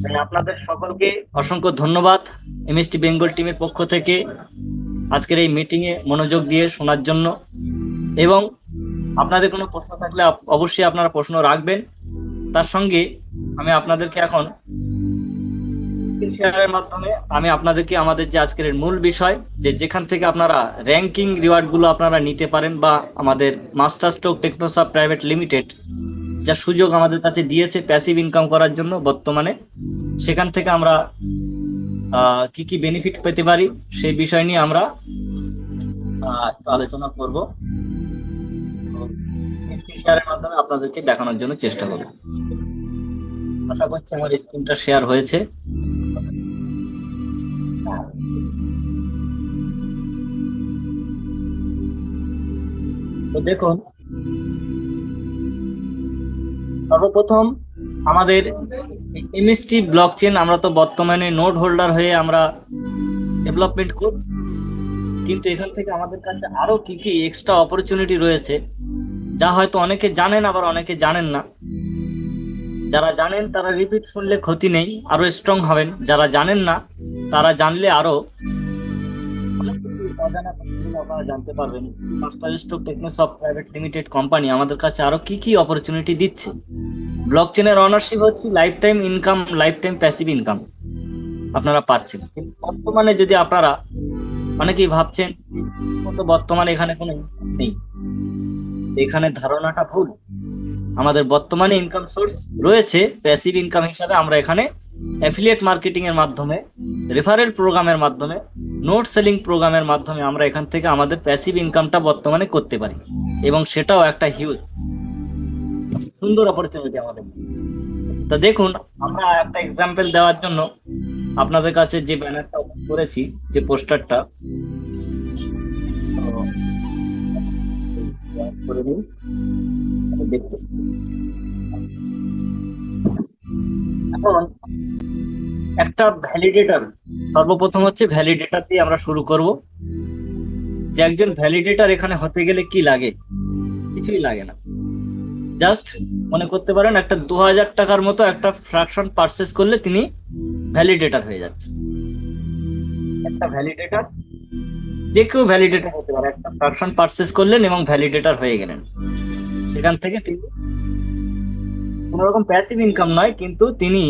তাই আপনাদের সকলকে অসংখ্য ধন্যবাদ এমএসটি বেঙ্গল টিমের পক্ষ থেকে আজকের এই মিটিং এ মনোযোগ দিয়ে শোনার জন্য। এবং আপনাদের কোনো প্রশ্ন থাকলে অবশ্যই আপনারা প্রশ্ন রাখবেন। তার সঙ্গে আমি আপনাদেরকে এখন স্ক্রিন শেয়ারের মাধ্যমে আমি আপনাদেরকে আমাদের যে আজকের মূল বিষয়, যে যেখান থেকে আপনারা র্যাঙ্কিং রিওয়ার্ড গুলো আপনারা নিতে পারেন, বা আমাদের master stroke Technosoft private limited যা সুযোগ আমাদের কাছে দিয়েছে প্যাসিভ ইনকাম করার জন্য বর্তমানে, সেখান থেকে আমরা কি কি বেনিফিট পেতে পারি সেই বিষয় নিয়ে আমরা একটু আলোচনা করব। স্ক্রিন শেয়ারের মাধ্যমে আপনাদেরকে দেখানোর জন্য চেষ্টা করব। আশা করছি আমার স্ক্রিনটা শেয়ার হয়েছে। তো দেখুন, সর্বপ্রথম আমাদের এমএসটি ব্লকচেন আমরা তো বর্তমানে নোড হোল্ডার হয়ে আমরা ডেভেলপমেন্ট করছি, কিন্তু এখান থেকে আমাদের কাছে আরো কি কি এক্সট্রা অপরচুনিটি রয়েছে যা হয়তো অনেকে জানেন, আবার অনেকে জানেন না। যারা জানেন তারা রিপিট শুনলে ক্ষতি নেই, আরো স্ট্রং হবেন। যারা জানেন না তারা জানলে আরো অনেক কিছু অজানা তথ্যগুলো আপনারা জানতে পারবেন। Master stroke Technosoft private limited company আমাদের কাছে আরো কি কি অপরচুনিটি দিচ্ছে। ব্লকচেনের অনারশিপ হচ্ছে life time income, life time passive income আপনারা পাচ্ছেন। কিন্তু বর্তমানে যদি আপনারা অনেকেই ভাবছেন তো বর্তমানে এখানে কোনো ইনকাম নেই, এখানে ধারণাটা ভুল। আমাদের বর্তমানে ইনকাম সোর্স রয়েছে প্যাসিভ ইনকাম হিসাবে। আমরা এখানে অ্যাফিলিয়েট মার্কেটিং এর মাধ্যমে, রেফারেল প্রোগ্রামের মাধ্যমে, নোট সেলিং প্রোগ্রামের মাধ্যমে আমরা এখান থেকে আমাদের প্যাসিভ ইনকামটা বর্তমানে করতে পারি, এবং সেটাও একটা হিউজ সুন্দর অপরচুনিটি আমাদের। তো দেখুন, আমরা একটা এক্সাম্পল দেওয়ার জন্য আপনাদের কাছে যে ব্যানারটা ওপেন করেছি, যে পোস্টারটা করে দিন, দেখতে। এখন একটা ভ্যালিডেটর, সর্বপ্রথম হচ্ছে ভ্যালিডেটর দিয়ে আমরা শুরু করব। যে একজন ভ্যালিডেটর এখানে হতে গেলে কি লাগে? কিছুই লাগে না। জাস্ট মনে করতে পারেন একটা 2000 টাকার মতো একটা ফ্র্যাকশন পারচেস করলে তিনি ভ্যালিডেটর হয়ে যাচ্ছে। একটা ভ্যালিডেটর, যে কেউ ভ্যালিডেটর হতে পারে। একটা ফ্র্যাকশন পারচেস করলেন এবং ভ্যালিডেটর হয়ে গেলেন, সেখান থেকে তিনি কোন রকম প্যাসিভ ইনকাম নয়, কিন্তু তিনি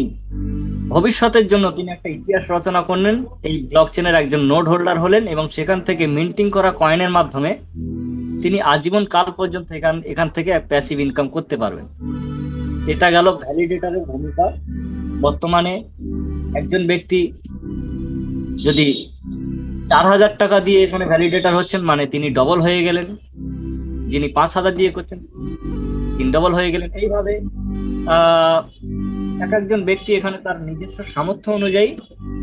ভবিষ্যতের জন্য তিনি একটা ইতিহাস রচনা করলেন, এই ব্লকচেনের একজন নোড হোল্ডার হলেন, এবং সেখান থেকে মিন্টিং করা কয়েনের মাধ্যমে তিনি আজীবন কাল পর্যন্ত এখান থেকে প্যাসিভ ইনকাম করতে পারবেন। এটা গেল ভ্যালিডেটরের ভূমিকা। বর্তমানে একজন ব্যক্তি যদি 4000 টাকা দিয়ে এখানে ভ্যালিডেটর হচ্ছেন, মানে তিনি ডবল হয়ে গেলেন। যিনি 5000 দিয়ে করছেন, তিন ডবল হয়ে গেলেন। এইভাবে এক একজন ব্যক্তি এখানে তার নিজস্ব সামর্থ্য অনুযায়ী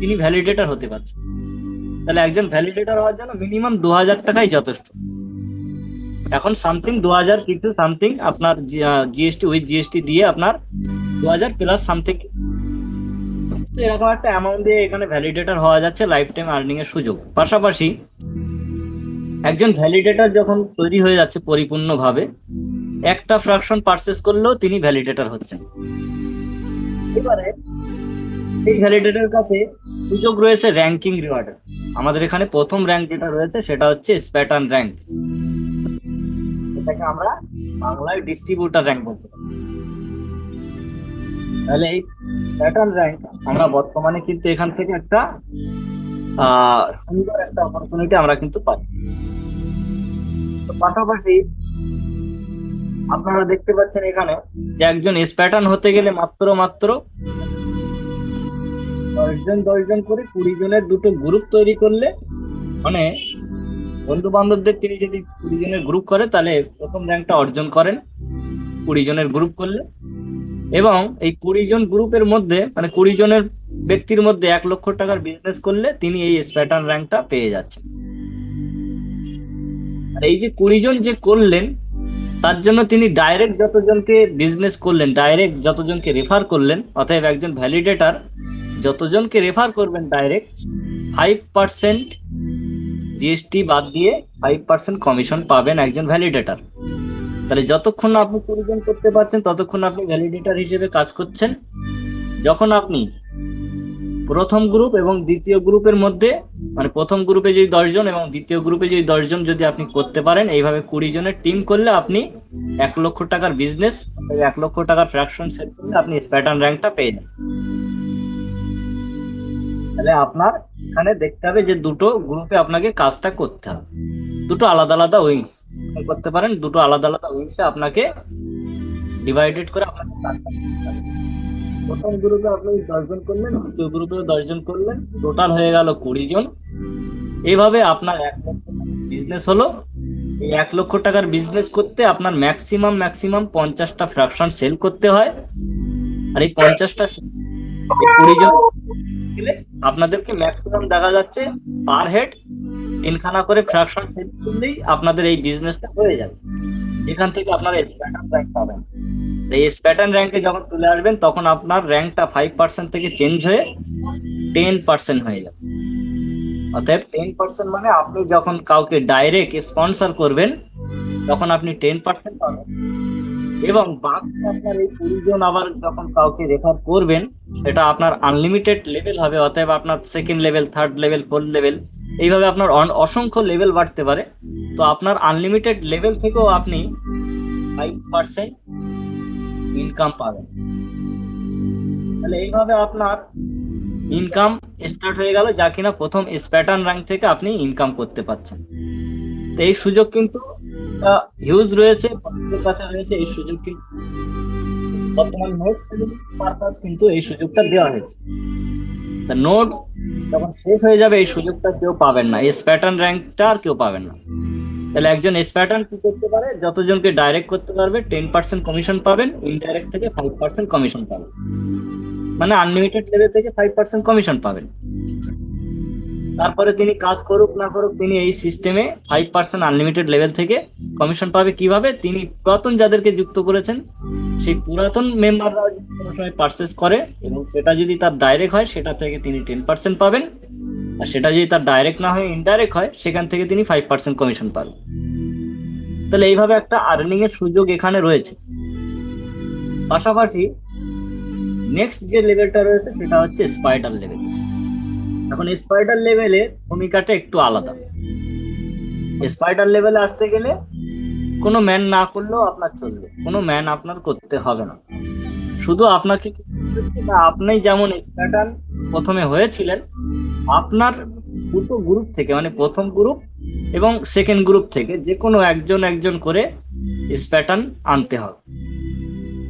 তিনি ভ্যালিডেটর হতে পারছেন। তাহলে একজন ভ্যালিডেটর হওয়ার জন্য মিনিমাম 2000 টাকাই যথেষ্ট। এখন সামথিং 2000 কিছু সামথিং আপনার জিএসটি, উইথ জিএসটি দিয়ে আপনার 2000 প্লাস সামথিং, তো এরকম একটা অ্যামাউন্ট দিয়ে এখানে ভ্যালিডেটর হওয়া যাচ্ছে, লাইফ টাইম আর্নিং এর সুযোগ। পাশাপাশি একজন ভ্যালিডেটর যখন তৈরি হয়ে যাচ্ছে পরিপূর্ণভাবে, একটা ফ্র্যাকশন পারচেস করলেও তিনি ভ্যালিডেটর হচ্ছেন। এবারে এই ভ্যালিডেটরের কাছে সুযোগ রয়েছে র্যাঙ্কিং রিওয়ার্ডের। আমাদের এখানে প্রথম র্যাঙ্ক যেটা রয়েছে সেটা হচ্ছে স্প্যাটার্ন র্যাঙ্ক। এটাকে আমরা বাংলায় ডিস্ট্রিবিউটার র্যাঙ্ক বলতে পারি। তাহলে এই স্প্যাটার্ন র্যাঙ্ক আমরা বর্তমানে কিন্তু এখান থেকে একটা সুন্দর একটা অপরচুনিটি আমরা কিন্তু পাই। তো পাশাপাশি আপনারা দেখতে পাচ্ছেন এখানে যে একজন স্প্যাটার্ন হতে গেলে মাত্র 10 জন করে 20 জনের দুটো গ্রুপ তৈরি করলে, মানে বন্ধু বান্ধবদের তিনি যদি 20 জনের গ্রুপ করে তাহলে প্রথম র্যাঙ্কটা অর্জন করেন 20 জনের গ্রুপ করলে। এবং এই 20 জন গ্রুপের মধ্যে, মানে 20 জনের ব্যক্তির মধ্যে 1 লক্ষ টাকার বিজনেস করলে তিনি এই স্প্যাটার্ন র্যাঙ্কটা পেয়ে যাচ্ছেন। আর এই যে 20 জন যে করলেন, তার জন্য তিনি ডাইরেক্ট যতজনকে বিজনেস করলেন, ডাইরেক্ট যতজনকে রেফার করলেন, অতএব একজন ভ্যালিডেটর যতজনকে রেফার করবেন ডাইরেক্ট 5% জিএসটি বাদ দিয়ে 5% কমিশন পাবেন একজন ভ্যালিডেটর। তাহলে যতক্ষণ আপনি 20 জন করতে পারছেন ততক্ষণ আপনি ভ্যালিডেটর হিসেবে কাজ করছেন। যখন আপনি প্রথম গ্রুপ এবং দ্বিতীয় গ্রুপের মধ্যে, মানে প্রথম গ্রুপে যদি 10 জন এবং দ্বিতীয় গ্রুপে যদি 10 জন যদি আপনি করতে পারেন, এইভাবে 20 জনের টিম করলে আপনি 1 লক্ষ টাকার বিজনেস, 1 লক্ষ টাকার ফ্র্যাকশন সেট করলে আপনি স্প্যাটার্ন র্যাঙ্কটা পেয়ে যাবেন। তাহলে আপনার এখানে দেখতে হবে যে দুটো গ্রুপে আপনাকে কাজটা করতে হবে, দুটো আলাদা আলাদা উইংস করতে পারেন, দুটো আলাদা আলাদা উইংসে আপনাকে ডিভাইডেড করে আপনাকে কাজটা করতে হবে। প্রথম গ্রুপে আপনি 10 জন করলেন, দ্বিতীয় গ্রুপে 10 জন করলেন, টোটাল হয়ে গেল 20 জন। এইভাবে আপনার 1 লক্ষ বিজনেস হলো। এই 1 লক্ষ টাকার বিজনেস করতে আপনার ম্যাক্সিমাম 50টা ফ্র্যাকশন সেল করতে হয়। আর এই 50টা 20 জন গেলে আপনাদেরকে ম্যাক্সিমাম দেখা যাচ্ছে পার হেড 3খানা করে ফ্র্যাকশন সেল করলেই আপনাদের এই বিজনেসটা হয়ে যাবে, যেখান থেকে আপনারা স্প্যাটার্ন র্যাঙ্ক পাবেন। এই স্প্যাটার্ন র্যাঙ্কে যখন চলে আসবেন তখন আপনার র্যাঙ্কটা 5% থেকে চেঞ্জ হয়ে 10% হয়ে যাবে। অতএব 10% মানে আপনি যখন কাউকে ডাইরেক্ট স্পন্সর করবেন তখন আপনি 10% পাবেন, এবং বাকি আপনার এই 20 জন আবার যখন কাউকে রেফার করবেন সেটা আপনার আনলিমিটেড লেভেল হবে। অতএব আপনার second level, third level, fourth level, এইভাবে আপনার অসংখ্য লেভেল বাড়তে পারে। তো আপনার আনলিমিটেড লেভেল থেকেও আপনি 5% ইনকাম পাবেন। তাহলে এইভাবে আপনার ইনকাম স্টার্ট হয়ে গেল, যা কিনা প্রথম স্প্যাটার্ন র্যাঙ্ক থেকে আপনি ইনকাম করতে পারছেন। তো এই সুযোগ কিন্তু হিউজ রয়েছে, আপনাদের কাছে রয়েছে এই সুযোগ, কিন্তু বর্তমান নোট সেলিং পারপাস কিন্তু এই সুযোগটা দেওয়া হয়েছে। তা নোট যখন শেষ হয়ে যাবে এই সুযোগটা কেউ পাবেন না, এই স্প্যাটার্ন র্যাঙ্কটা আর কেউ পাবেন না। তাহলে একজন স্প্যাটার্ন কি করতে পারে, যতজনকে ডাইরেক্ট করতে পারবে 10% কমিশন পাবেন, ইনডাইরেক্ট থেকে 5% কমিশন পাবেন, মানে আনলিমিটেড লেভেল থেকে 5% কমিশন পাবেন। তারপরে তিনি কাজ করুক না করুক, তিনি এই সিস্টেমে 5% আনলিমিটেড লেভেল থেকে কমিশন পাবে। কিভাবে? তিনি পুরাতন যাদেরকে যুক্ত করেছেন সেই পুরাতন মেম্বাররা কোনো সময় পারচেস করে এবং সেটা যদি তার ডাইরেক্ট হয় সেটা থেকে তিনি 10% পাবেন, আর সেটা যদি তার ডাইরেক্ট না হয় ইনডাইরেক্ট হয় সেখান থেকে তিনি 5% কমিশন পাবেন। তাহলে এইভাবে একটা আর্নিং এর সুযোগ এখানে রয়েছে। পাশাপাশি নেক্সট যে লেভেলটা রয়েছে সেটা হচ্ছে স্পাইডার লেভেল। এখন স্পাইডার লেভেলের ভূমিকাটা একটু আলাদা। স্পাইডার লেভেলে আসতে গেলে কোনো ম্যান না করলেও আপনার চলবে, কোনো ম্যান আপনার করতে হবে না, শুধু আপনাকে আপনি যেমন স্প্যাটার্ন প্রথমে হয়েছিলেন আপনার দুটো গ্রুপ থেকে, মানে প্রথম গ্রুপ এবং সেকেন্ড গ্রুপ থেকে যে কোনো একজন একজন করে স্প্যাটার্ন আনতে হবে।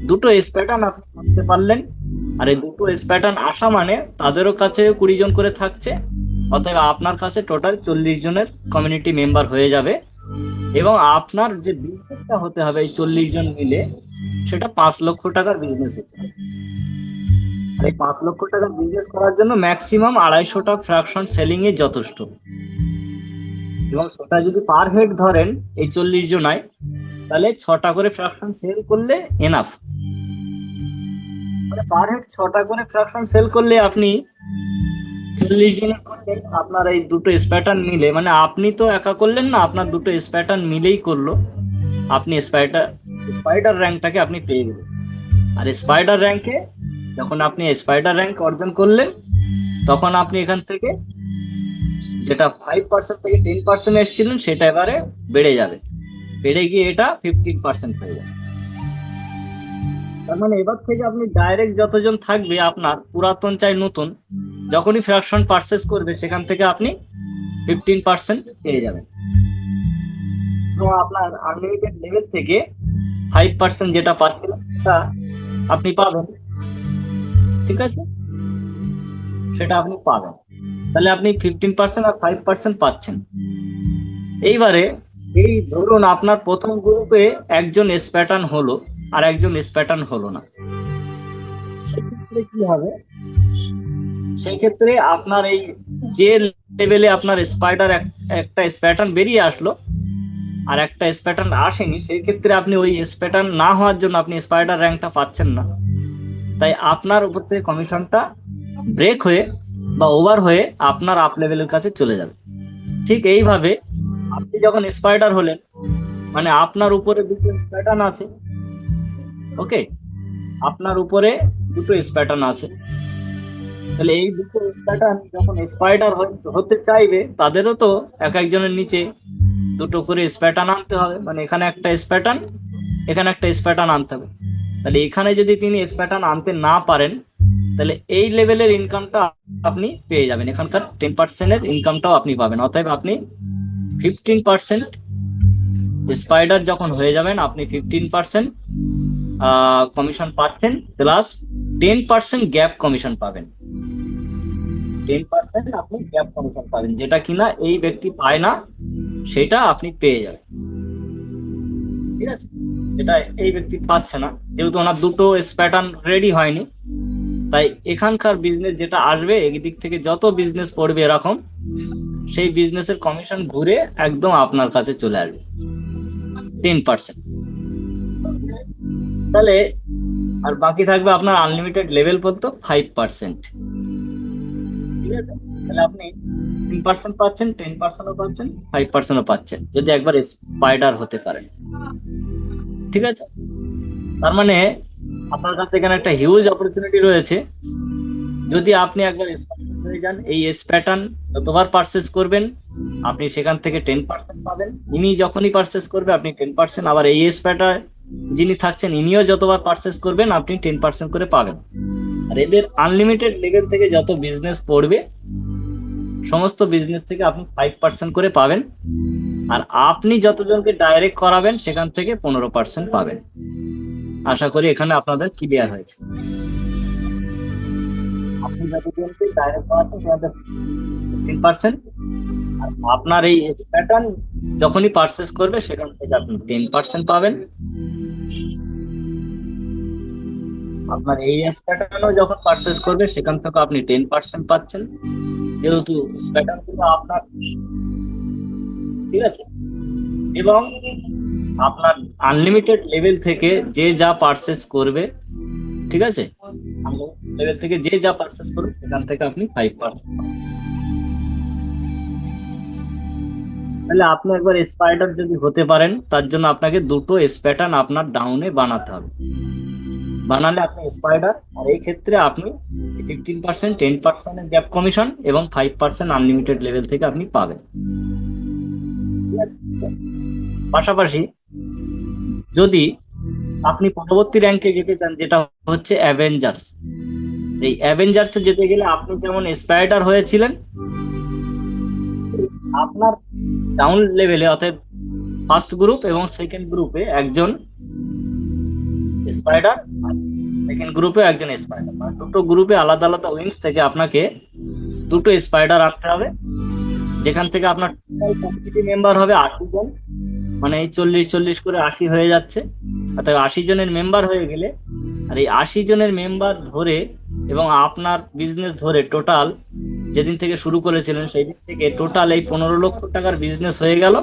দুটো স্প্যাটার্ন আপনি আনতে পারলেন, আর এই দুটো স্প্যাটার্ন আসা মানে তাদেরও কাছে 20 জন করে থাকছে, অতএব আপনার কাছে টোটাল 40 জনের কমিউনিটি মেম্বার হয়ে যাবে। এবং আপনার যে বিজনেসটা হতে হবে এই 40 জন মিলে, সেটা 5 লক্ষ টাকার বিজনেস হতে হবে। এই 5 লক্ষ টাকার বিজনেস করার জন্য ম্যাক্সিমাম 250টা ফ্র্যাকশন সেলিং এ যথেষ্ট, এবং সেটা যদি পার হেড ধরেন এই 40 জনায়, তাহলে 6টা করে ফ্র্যাকশন সেল করলে এনাফ। মানে পার হেড 6টা করে ফ্র্যাকশন সেল করলে আপনি 40 জনের করলেন, আপনার এই দুটো স্প্যাটার্ন মিলে, মানে আপনি তো একা করলেন না, আপনার দুটো স্প্যাটার্ন মিলেই করলো, আপনি স্পাইডার র্যাঙ্কটাকে আপনি পেয়ে গেলেন। আর স্পাইডার র্যাঙ্কে যখন আপনি স্পাইডার র্যাঙ্ক অর্জন করলেন তখন আপনি এখান থেকে যেটা 5% থেকে 10% এসেছিলেন সেটা এবারে বেড়ে যাবে, বেড়ে গিয়ে এটা 15% হয়ে যাবে। তার মানে এবার থেকে আপনি ডাইরেক্ট যতজন থাকবে আপনার, পুরাতন চাই নতুন, যখনই ফ্র্যাকশন পারচেস করবে সেখান থেকে আপনি 15% পেয়ে যাবেন। তো আপনার আনলিমিটেড লেভেল থেকে 5% যেটা পাচ্ছিলেন সেটা আপনি পাবেন, ঠিক আছে, সেটা আপনি পাবেন। তাহলে আপনি 15% আর 5% পাচ্ছেন। এইবারে এই ধরুন আপনার প্রথম গ্রুপে একজন স্প্যাটার্ন হলো আর একজন স্প্যাটার্ন হলো না, সেক্ষেত্রে কি হবে? সেই ক্ষেত্রে আপনার এই যে লেভেলে আপনার স্পাইডার একটা স্প্যাটার্ন বেরিয়ে আসলো আর একটা স্প্যাটার্ন আসেনি, সেই ক্ষেত্রে আপনি ওই স্প্যাটার্ন না হওয়ার জন্য আপনি স্পাইডার র্যাঙ্কটা পাচ্ছেন না, তাই আপনার উপর থেকে কমিশনটা ব্রেক হয়ে বা ওভার হয়ে আপনার আপ লেভেলের কাছে চলে যাবে। ঠিক এইভাবে আপনি যখন স্পাইডার হলেন, মানে আপনার উপরে দুটো স্প্যাটার্ন আছে, ওকে, আপনার উপরে দুটো স্প্যাটার্ন আছে, তাহলে এই দুটো প্যাটার্ন যখন স্পাইডার হতে চাইবে, তাদেরও তো এক একজনের নিচে দুটো করে স্প্যাটার্ন আনতে হবে, মানে এখানে একটা স্প্যাটার্ন, এখানে একটা স্প্যাটার্ন আনতে হবে। তাহলে এখানে যদি তিনি স্প্যাটার্ন আনতে না পারেন, তাহলে এই লেভেলের ইনকামটা আপনি পেয়ে যাবেন, এখানকার 10%-এর ইনকামটাও আপনি পাবেন। অতএব আপনি 15% স্পাইডার যখন হয়ে যাবেন, আপনি 15% কমিশন পাচ্ছেন, প্লাস 10% গ্যাপ কমিশন পাবেন। 10% আপনি গ্যাপ কমিশন পাবেন, যেটা কিনা এই ব্যক্তি পায় না, সেটা আপনি পেয়ে যাবেন। ঠিক আছে, এটা এই ব্যক্তি পাচ্ছে না, যেহেতু ওনার দুটো প্যাটার্ন রেডি হয়নি। তাই এখানকার বিজনেস যেটা আসবে, একদিক থেকে যত বিজনেস পড়বে এরকম, সেই বিজনেসের কমিশন ঘুরে একদম আপনার কাছে চলে আসবে 10%। তাহলে আর বাকি থাকবে আপনার আনলিমিটেড লেভেল পর্যন্ত 5%। ঠিক আছে, তাহলে আপনি 10% পাচ্ছেন, 10%ও পাচ্ছেন, 5%ও পাচ্ছেন, যদি একবার স্পাইডার হতে পারেন। ঠিক আছে, তার মানে আপনার কাছে এখানে একটা হিউজ অপরচুনিটি রয়েছে। যদি আপনি একবার স্পাইডার হয়ে যান, এই প্যাটার্ন যতবার পারচেস করবেন আপনি সেখান থেকে 10% পাবেন। ইনি যখনই পারচেস করবে আপনি 10%, আবার এই প্যাটার্ন যিনি থাকছেন ইনিও যতবার পারচেস করবেন আপনি 10% করে পাবেন। আর এদের আনলিমিটেড লেভেল থেকে যত বিজনেস পড়বে, সমস্ত বিজনেস থেকে আপনি 5% করে পাবেন। আর আপনি যতজনকে ডাইরেক্ট করাবেন সেখান থেকে 15% পাবেন। আশা করি এখানে আপনাদের ক্লিয়ার হয়েছে। আপনি যতজনকে ডাইরেক্ট করাচ্ছেন সেখান থেকে 15%, আর আপনার এই প্যাটার্ন যখনই পারচেস করবে সেখান থেকে আপনি 10% পাবেন। আপনার এই প্যাটার্নও যখন পারচেস করবে সেখান থেকে আপনি 10% পাচ্ছেন, যেহেতু প্যাটার্ন গুলো আপনার। ঠিক আছে, এবং আপনার আনলিমিটেড লেভেল থেকে যে যা পারচেস করবে, ঠিক আছে, লেভেল থেকে যে যা পারচেস করবে সেখান থেকে আপনি 5%। তাহলে আপনি একবার স্পাইডার যদি হতে পারেন, তার জন্য আপনাকে দুটো প্যাটার্ন আপনার ডাউনে বানাতে হবে। বানালে আপনি স্পাইডার, আর এই ক্ষেত্রে আপনি 15%, 10% গ্যাপ কমিশন এবং 5% আনলিমিটেড লেভেল থেকে আপনি পাবেন। ঠিক আছে, পাশাপাশি যদি আপনি পরবর্তী র্যাঙ্কে যেতে চান, যেটা হচ্ছে অ্যাভেঞ্জার্স, এই অ্যাভেঞ্জার্সে যেতে গেলে আপনি যেমন স্পাইডার হয়েছিলেন, আপনার ডাউন লেভেলে অর্থাৎ ফার্স্ট গ্রুপ এবং সেকেন্ড গ্রুপে একজন স্পাইডার, আর সেকেন্ড গ্রুপে একজন স্পাইডার, মানে দুটো গ্রুপে আলাদা আলাদা উইংস থেকে আপনাকে দুটো স্পাইডার আনতে হবে, যেখান থেকে আপনার টোটাল কমিউনিটি মেম্বার হবে 80 জন, মানে এই 40-40 করে 80 হয়ে যাচ্ছে। অর্থাৎ 80 জনের মেম্বার হয়ে গেলে, আর এই 80 জনের মেম্বার ধরে এবং আপনার বিজনেস ধরে টোটাল যেদিন থেকে শুরু করেছিলেন সেই দিন থেকে টোটাল এই 15 লক্ষ টাকার বিজনেস হয়ে গেল।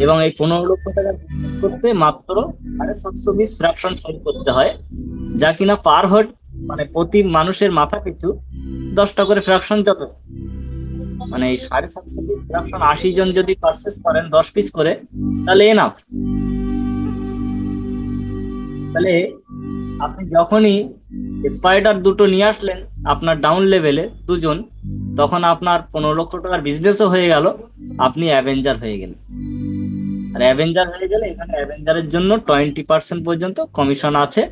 এবং এই 15 লক্ষ টাকার বিজনেস করতে মাত্র 720 ফ্র্যাকশন সেল করতে হয়, যা কিনা পার হেড, মানে প্রতি মানুষের মাথা পিছু 10টা করে ফ্র্যাকশন, যত মানে এই 750 ফ্র্যাকশন 80 জন যদি পারচেস করেন 10 পিস করে, তাহলে এনাফ। তাহলে আপনি যখনই স্পাইডার দুটো নিয়ে আসলেন আপনার ডাউন লেভেলে দুজন, তখন আপনার 15 লক্ষ টাকার বিজনেসও হয়ে গেল, আপনি অ্যাভেঞ্জার হয়ে গেলেন। আর অ্যাভেঞ্জার হয়ে গেলে এখানে অ্যাভেঞ্জারের জন্য 20% পর্যন্ত কমিশন আছে,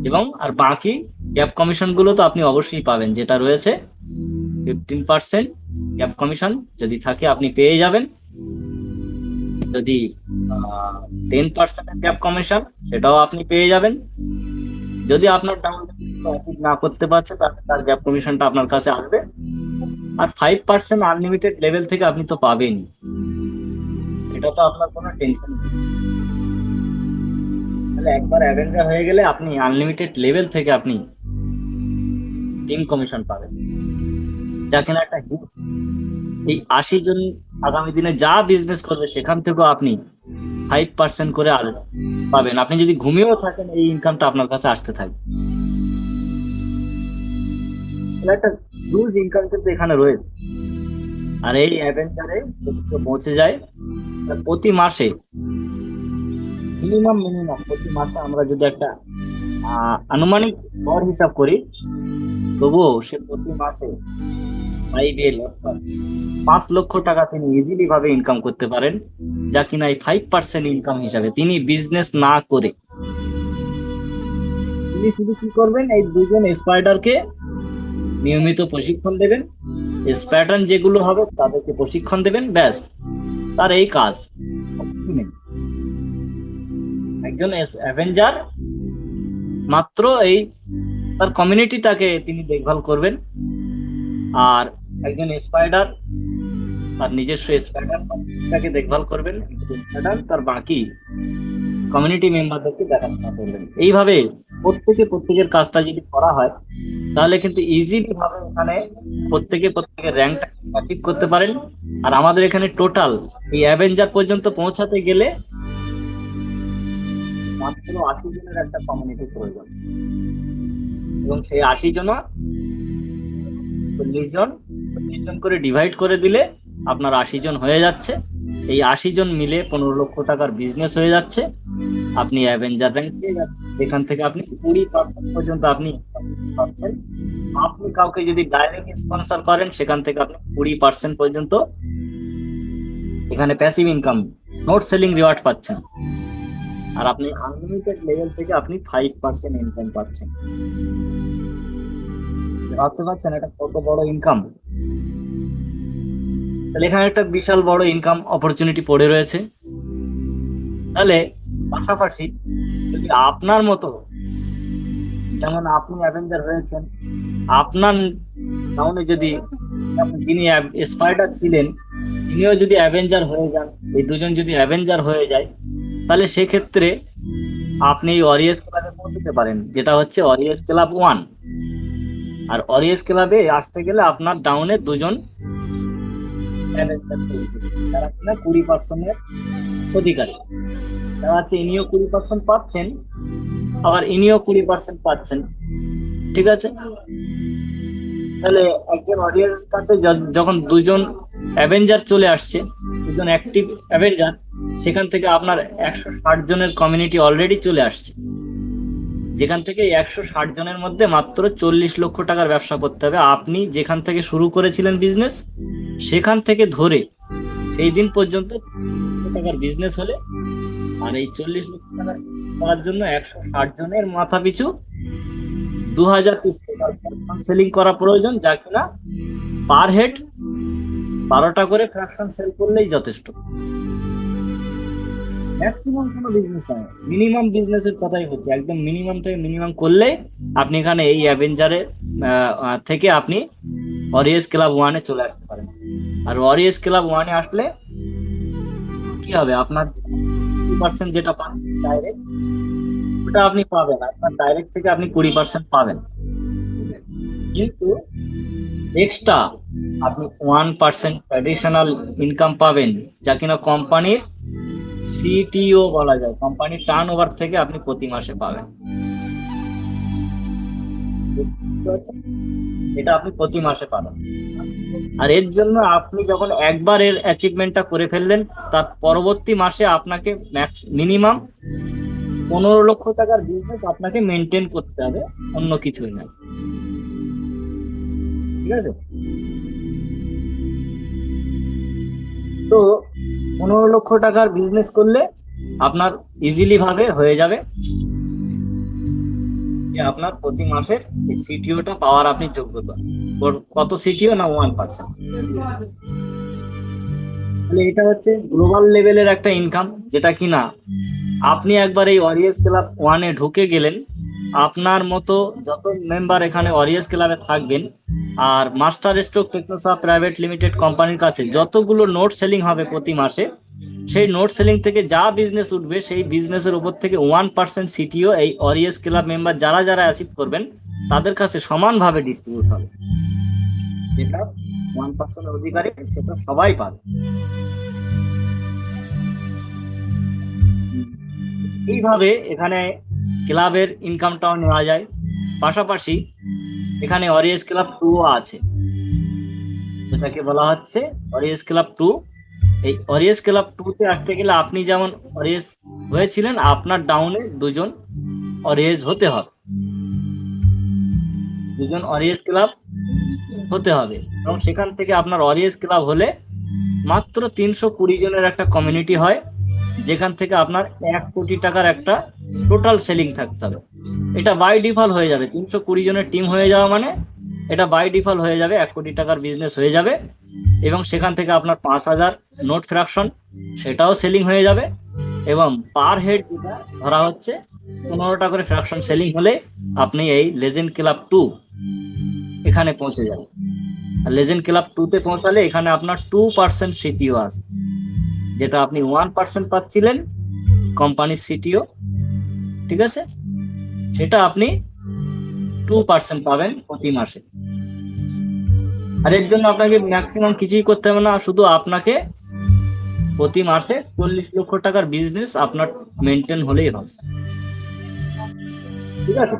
এবং আর বাকি গ্যাপ কমিশন গুলো তো আপনি অবশ্যই পাবেন, যেটা রয়েছে 15% গ্যাপ কমিশন যদি থাকে আপনি পেয়ে যাবেন। যদি 10% গ্যাপ কমিশন, সেটাও আপনি পেয়ে যাবেন। যদি আপনার ডাউন অ্যাচিভ না করতে পারছে, তাহলে তার গ্যাপ কমিশনটা আপনার কাছে আসবে। আর 5% আনলিমিটেড লেভেল থেকে আপনি তো পাবেনই, এটা তো আপনার কোনো টেনশন নেই। তাহলে একবার অ্যাভেঞ্জার হয়ে গেলে আপনি আনলিমিটেড লেভেল থেকে আপনি টিম কমিশন পাবেন, যা কিনা একটা হিউজ। এই 80 জন আগামী দিনে যা বিজনেস করবে সেখান থেকেও আপনি 5% করে পাবেন। আপনি যদি ঘুমিয়েও থাকেন এই ইনকামটা আপনার কাছে আসতে থাকবে। একটা হিউজ ইনকাম কিন্তু এখানে রয়েছে। আর এই অ্যাভেঞ্জারে যদি কেউ পৌঁছে যায়, প্রতি মাসে মিনিমাম প্রতি মাসে আমরা যদি একটা আনুমানিক গড় হিসাব করি, তবুও সে প্রতি মাসে 5L অর্থাৎ 5 লক্ষ টাকা তিনি ইজিলি ভাবে ইনকাম করতে পারেন, যা কিনা এই 5% ইনকাম হিসাবে তিনি বিজনেস না করে। তিনি শুধু কি করবেন, এই দুজন স্পাইডারকে নিয়মিত প্রশিক্ষণ দেবেন, প্যাটার্ন যেগুলো হবে তাদেরকে প্রশিক্ষণ দেবেন, ব্যাস তার এই কাজ, কিছু নেই। একজন অ্যাভেঞ্জার মাত্র এই তার কমিউনিটিটাকে তিনি দেখভাল করবেন, আর একজন স্পাইডার তার নিজস্ব স্পাইডারটাকে দেখভাল করবেন, স্পাইডার তার বাকি কমিউনিটি মেম্বারদেরকে দেখাশোনা করবেন। এইভাবে প্রত্যেকের কাজটা যদি করা হয় তাহলে কিন্তু ইজিলি ভাবে এখানে প্রত্যেকের র্যাঙ্কটা অ্যাচিভ করতে পারেন। আর আমাদের এখানে টোটাল এই অ্যাভেঞ্জার পর্যন্ত পৌঁছাতে গেলে মাত্র 80 জনের একটা কমিউনিটি প্রয়োজন, এবং সেই 80 জন 40 জন করে ডিভাইড করে দিলে আপনার 80 জন হয়ে যাচ্ছে। এই 80 জন মিলে 15 লক্ষ টাকার বিজনেস হয়ে যাচ্ছে। আপনি অ্যাভেঞ্জার র্যাঙ্ক পেয়ে যাচ্ছেন, যেখান থেকে আপনি 20% পর্যন্ত আপনি পাচ্ছেন। আপনি কাউকে যদি ডাইরেক্ট স্পন্সর করেন সেখান থেকে আপনি 20% পর্যন্ত এখানে passive income note selling reward পাচ্ছেন। আর আপনি আনলিমিটেড লেভেল থেকে আপনি 5% ইনকাম পাচ্ছেন। ভাবতে পারছেন এটা কত বড় ইনকাম? তাহলে এখানে একটা বিশাল বড় ইনকাম অপরচুনিটি পড়ে রয়েছে। তাহলে পাশাপাশি যদি আপনার মতো, যেমন আপনি অ্যাভেঞ্জার হয়েছেন, আপনার ডাউনে যদি যিনি স্পাইডার ছিলেন তিনিও যদি অ্যাভেঞ্জার হয়ে যান, এই দুজন যদি অ্যাভেঞ্জার হয়ে যায়, তাহলে সেক্ষেত্রে আপনি ওয়ারিয়র্স ক্লাবে পৌঁছতে পারেন, যেটা হচ্ছে ওয়ারিয়র্স ক্লাব 1। আর ওয়ারিয়র্স ক্লাবে আসতে গেলে আপনার ডাউনে দুজন তারা কিনা 20% অধিকারী। তারা হচ্ছে ইনিও 20% পাচ্ছেন, আবার ইনিও 20% পাচ্ছেন, ঠিক আছে? তাহলে একজন ওয়ারিয়র্স কাছে যখন দুজন অ্যাভেঞ্জার চলে আসছে, দুজন অ্যাক্টিভ অ্যাভেঞ্জার, সেখান থেকে আপনার 160 জনের কমিউনিটি অলরেডি চলে আসছে, যেখান থেকে 160 জনের মধ্যে মাত্র 40 লক্ষ টাকার ব্যবসা করতে হবে। আপনি যেখান থেকে শুরু করেছিলেন বিজনেস, সেখান থেকে ধরে সেই দিন পর্যন্ত টাকার বিজনেস হলে, আর এই 40 লক্ষ টাকা করার জন্য 160 জনের মাথা পিছু 2000 পিস সেলিং করা প্রয়োজন, যা কিনা পার হেড 12টা করে ফ্র্যাকশন সেল করলেই যথেষ্ট। ম্যাক্সিমাম কোনো বিজনেস নয়, মিনিমাম বিজনেসের কথাই হচ্ছে, একদম মিনিমাম থেকে মিনিমাম করলে আপনি এখানে এই অ্যাভেঞ্জারের থেকে আপনি ওয়ারিয়র্স ক্লাব 1-এ চলে আসতে পারেন। আর ওয়ারিয়র্স ক্লাব 1-এ আসলে কি হবে, আপনার 20% যেটা পাচ্ছেন ডাইরেক্ট, ওটা আপনি পাবেন, আপনার ডাইরেক্ট থেকে আপনি 20% পাবেন, কিন্তু এক্সট্রা আপনি 1% অ্যাডিশনাল ইনকাম পাবেন, যা কিনা কোম্পানির সিটিও বলা যায়, কোম্পানির টার্ন ওভার থেকে আপনি প্রতি মাসে পাবেন। এটা আপনি প্রতি মাসে পাবেন। আর এর জন্য আপনি যখন একবার এর অ্যাচিভমেন্টটা করে ফেললেন, তার পরবর্তী মাসে আপনাকে মিনিমাম 15 লক্ষ টাকার বিজনেস আপনাকে মেনটেন করতে হবে, অন্য কিছুই না, ঠিক আছে? তো 15 লক্ষ টাকার বিজনেস করলে আপনার ইজিলি ভাবে হয়ে যাবে যে আপনার প্রতি মাসের সিটিওটা পাওয়ার আপনি যোগ্যতা। কত সিটিও না 1%। তাহলে এটা হচ্ছে গ্লোবাল লেভেলের একটা ইনকাম, যেটা কিনা আপনি একবার এই ওয়ারিয়র্স ক্লাব 1-এ ঢুকে গেলেন, আপনার মতো যত মেম্বার এখানে ওয়ারিয়র্স ক্লাবে থাকবেন, আর মাস্টার স্ট্রোক টেকনোসা প্রাইভেট লিমিটেড কোম্পানির কাছে যতগুলো নোট সেলিং হবে প্রতি মাসে, সেই নোট সেলিং থেকে যা বিজনেস উঠবে, সেই বিজনেসের উপর থেকে 1% সিটিও এই ওয়ারিয়র্স ক্লাব মেম্বার যারা যারা অ্যাচিভ করবেন তাদের কাছে সমানভাবে ডিস্ট্রিবিউট হবে। যেটা 1% অধিকারী সেটা সবাই পাবে। এইভাবে এখানে ক্লাবের ইনকামটাও নেওয়া যায়। পাশাপাশি এখানে ওয়ারিয়র্স ক্লাব 2 আছে, যেটাকে বলা হচ্ছে ওয়ারিয়র্স ক্লাব 2। এই ওয়ারিয়র্স ক্লাব 2-তে আসতে গেলে আপনি যেমন ওয়ারিয়র্স হয়েছিলেন, আপনার ডাউনে দুজন ওয়ারিয়র্স হতে হবে। দুজন অরিয়েস ক্লাব হতে হবে, এবং সেখান থেকে আপনার অরিয়েস ক্লাব হলে মাত্র 320 জনের একটা কমিউনিটি হয়, যেখান থেকে আপনার 1 কোটি টাকার একটা টোটাল সেলিং থাকতে হবে। এটা বাই ডিফল্ট হয়ে যাবে, 320 জনের টিম হয়ে যাওয়া মানে এটা বাই ডিফল্ট হয়ে যাবে, 1 কোটি টাকার বিজনেস হয়ে যাবে, এবং সেখান থেকে আপনার 5,000 নোট ফ্র্যাকশন সেটাও সেলিং হয়ে যাবে, এবং পার হেড যেটা ধরা হচ্ছে 15টা করে ফ্র্যাকশন সেলিং হলে আপনি এই লেজেন্ড ক্লাব 2 এখানে পৌঁছে যাবেন। আর লেজেন্ড ক্লাব 2 তে পৌঁছালে এখানে আপনার 2% সিটিও আছে, যেটা আপনি 1% পাচ্ছিলেন কোম্পানির সিটিও, ঠিক আছে, সেটা আপনি 2% পাবেন প্রতি মাসে। আর এর জন্য আপনাকে ম্যাক্সিমাম কিছুই করতে হবে না, শুধু আপনাকে প্রতি মাসে 40 লক্ষ টাকার বিজনেস আপনার মেনটেন হলেই হবে, ঠিক আছে।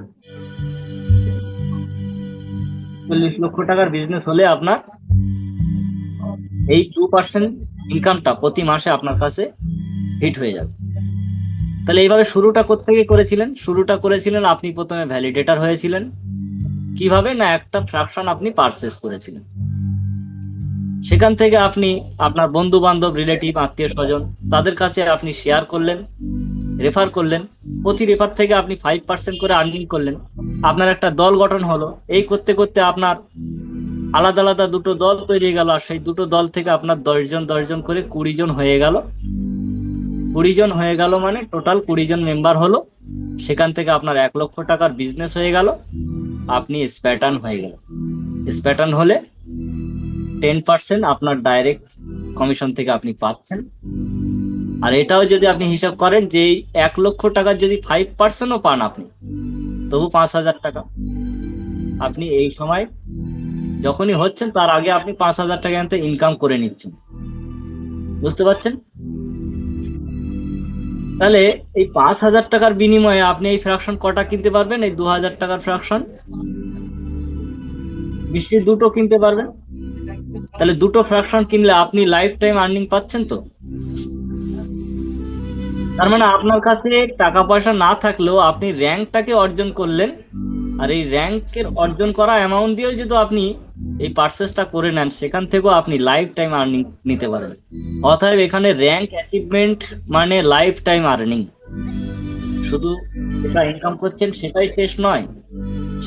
40 লক্ষ টাকার বিজনেস হলে আপনার এই 2% ইনকামটা প্রতি মাসে আপনার কাছে হিট হয়ে যাবে। তাহলে এইভাবে শুরুটা কোত্থেকে করেছিলেন? শুরুটা করেছিলেন আপনি প্রথমে ভ্যালিডেটর হয়েছিলেন। কিভাবে না, একটা ফ্র্যাকশন আপনি পারচেস করেছিলেন, সেখান থেকে আপনি আপনার বন্ধু বান্ধব, রিলেটিভ, আত্মীয় স্বজন তাদের কাছে আপনি শেয়ার করলেন, রেফার করলেন, প্রতি রেফার থেকে আপনি 5% করে আর্নিং করলেন, আপনার একটা দল গঠন হলো, এই করতে করতে আপনার আলাদা আলাদা দুটো দল তৈরি হয়ে গেল, আর সেই দুটো দল থেকে আপনার 10 জন করে 20 জন হয়ে গেল। 20 জন হয়ে গেল মানে টোটাল 20 জন মেম্বার হলো, সেখান থেকে আপনার 1 লক্ষ টাকার বিজনেস হয়ে গেল, আপনি স্প্যাটার্ন হয়ে গেল। স্প্যাটার্ন হলে 10% আপনার ডাইরেক্ট কমিশন থেকে আপনি পাচ্ছেন। আর এটাও যদি আপনি হিসাব করেন যে 1 লক্ষ টাকার যদি 5%ও পান আপনি, তবু 5,000 টাকা আপনি এই সময় যখনই হচ্ছেন তার আগে আপনি 5,000 টাকা ইনকাম করে নিচ্ছেন, বুঝতে পারছেন? তাহলে এই 5,000 টাকার বিনিময়ে আপনি এই ফ্র্যাকশন কটা কিনতে পারবেন? এই 2,000 টাকার ফ্র্যাকশন নিশ্চয়ই দুটো কিনতে পারবেন। তাহলে দুটো ফ্র্যাকশন কিনলে আপনি লাইফ টাইম আর্নিং পাচ্ছেন তো। তার মানে আপনার কাছে টাকা পয়সা না থাকলেও আপনি র্যাঙ্কটাকে অর্জন করলেন, আর এই র্যাঙ্কের অর্জন করা অ্যামাউন্ট দিয়েও যদি আপনি এই পারচেসটা করে নেন, সেখান থেকেও আপনি লাইফ টাইম আর্নিং নিতে পারবেন। অতএব এখানে র্যাঙ্ক অ্যাচিভমেন্ট মানে লাইফ টাইম আর্নিং। শুধু যেটা ইনকাম করছেন সেটাই শেষ নয়,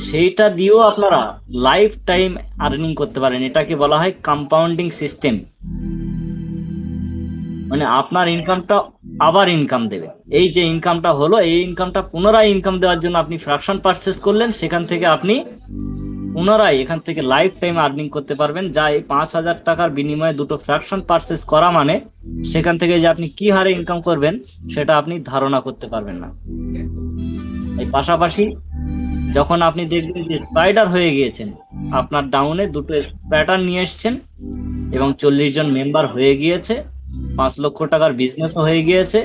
সেইটা দিয়েও আপনারা লাইফ টাইম আর্নিং করতে পারেন। এটাকে বলা হয় কম্পাউন্ডিং সিস্টেম, মানে আপনার ইনকামটা আবার ইনকাম দেবে। এই যে ইনকামটা হলো, এই ইনকামটা পুনরায় ইনকাম দেওয়ার জন্য আপনি ফ্র্যাকশন পারচেস করলেন, সেখান থেকে আপনি পুনরায় এখান থেকে লাইফ টাইম আর্নিং করতে পারবেন। যা এই 5,000 টাকার বিনিময়ে দুটো ফ্র্যাকশন পারচেস করা মানে সেখান থেকে যে আপনি কি হারে ইনকাম করবেন সেটা আপনি ধারণা করতে পারবেন না। এই পাশাপাশি যখন আপনি দেখবেন যে স্পাইডার হয়ে গিয়েছেন, আপনার ডাউনে দুটো প্যাটার্ন নিয়ে এসছেন, এবং 40 জন মেম্বার হয়ে গিয়েছে, 5 লক্ষ টাকার বিজনেসও হয়ে গিয়েছে,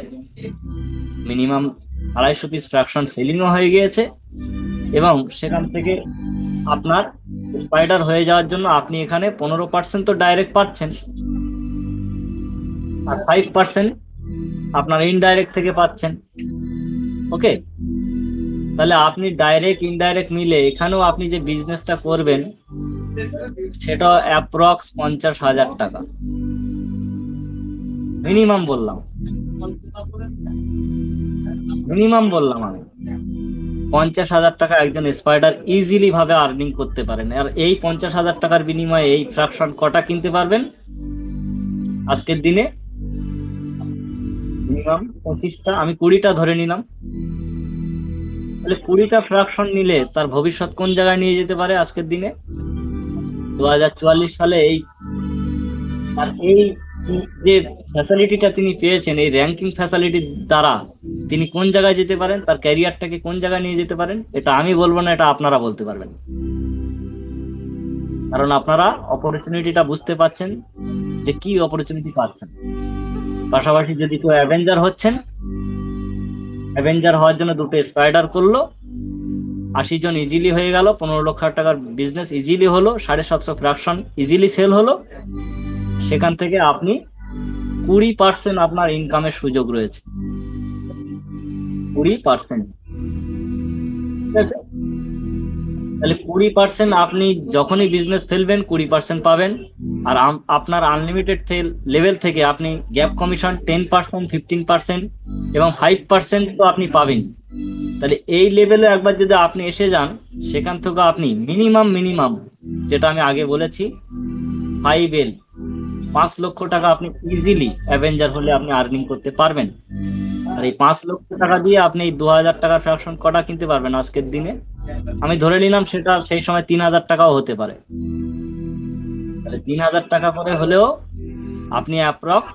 মিনিমাম 250 পিস ফ্র্যাকশন সেলিংও হয়ে গিয়েছে, এবং সেখান থেকে আপনার স্পাইডার হয়ে যাওয়ার জন্য আপনি এখানে 15% তো ডাইরেক্ট পাচ্ছেন, আর 5% আপনার ইনডাইরেক্ট থেকে পাচ্ছেন। ওকে, তাহলে আপনি ডাইরেক্ট ইনডাইরেক্ট মিলে এখানেও আপনি যে বিজনেসটা করবেন সেটা অ্যাপ্রক্স 50,000 টাকা মিনিমাম বললাম, আমি 50,000 টাকা একজন স্পাইডার ইজিলি ভাবে আর্নিং করতে পারেন। আর এই 50,000 টাকার বিনিময়ে এই ফ্র্যাকশন কটা কিনতে পারবেন? আজকের দিনে মিনিমাম 25টা, আমি 20টা ধরে নিলাম। তাহলে 20টা ফ্র্যাকশন নিলে তার ভবিষ্যৎ কোন জায়গায় নিয়ে যেতে পারে আজকের দিনে? 2044 সালে এই যে ফ্যাসিলিটিটা তিনি পেয়েছেন, এই র্যাঙ্কিং ফ্যাসিলিটির দ্বারা তিনি কোন জায়গায় যেতে পারেন, তার ক্যারিয়ারটাকে কোন জায়গায় নিয়ে যেতে পারেন, এটা আমি বলবো না, এটা আপনারা বলতে পারবেন। কারণ আপনারা অপরচুনিটিটা বুঝতে পাচ্ছেন যে কি অপরচুনিটি পাচ্ছেন। পাশাপাশি যদি কেউ অ্যাভেঞ্জার হচ্ছেন, অ্যাভেঞ্জার হওয়ার জন্য দুটো স্পাইডার করলো, 80 জন ইজিলি হয়ে গেল, 15 লক্ষ টাকার বিজনেস ইজিলি হলো, 750 ফ্র্যাকশন ইজিলি সেল হলো, সেখান থেকে আপনি 20% আপনার ইনকামের সুযোগ রয়েছে। 20%, ঠিক আছে। তাহলে 20% আপনি যখনই বিজনেস ফেলবেন 20% পাবেন। আর আপনার আনলিমিটেড লেভেল থেকে আপনি গ্যাপ কমিশন 10%, 15% এবং 5% তো আপনি পাবেন। তাহলে এই লেভেলে একবার যদি আপনি এসে যান, সেখান থেকে আপনি মিনিমাম যেটা আমি আগে বলেছি 5L, 5 লক্ষ টাকা আপনি ইজিলি অ্যাভেঞ্জার হলে আপনি আর্নিং করতে পারবেন। আর এই 5 লক্ষ টাকা দিয়ে আপনি এই 2,000 টাকার ফ্র্যাকশন কটা কিনতে পারবেন আজকের দিনে? আমি ধরে নিলাম সেটা সেই সময় 3,000 টাকাও হতে পারে। তাহলে 3,000 টাকা করে হলেও আপনি অ্যাপ্রক্স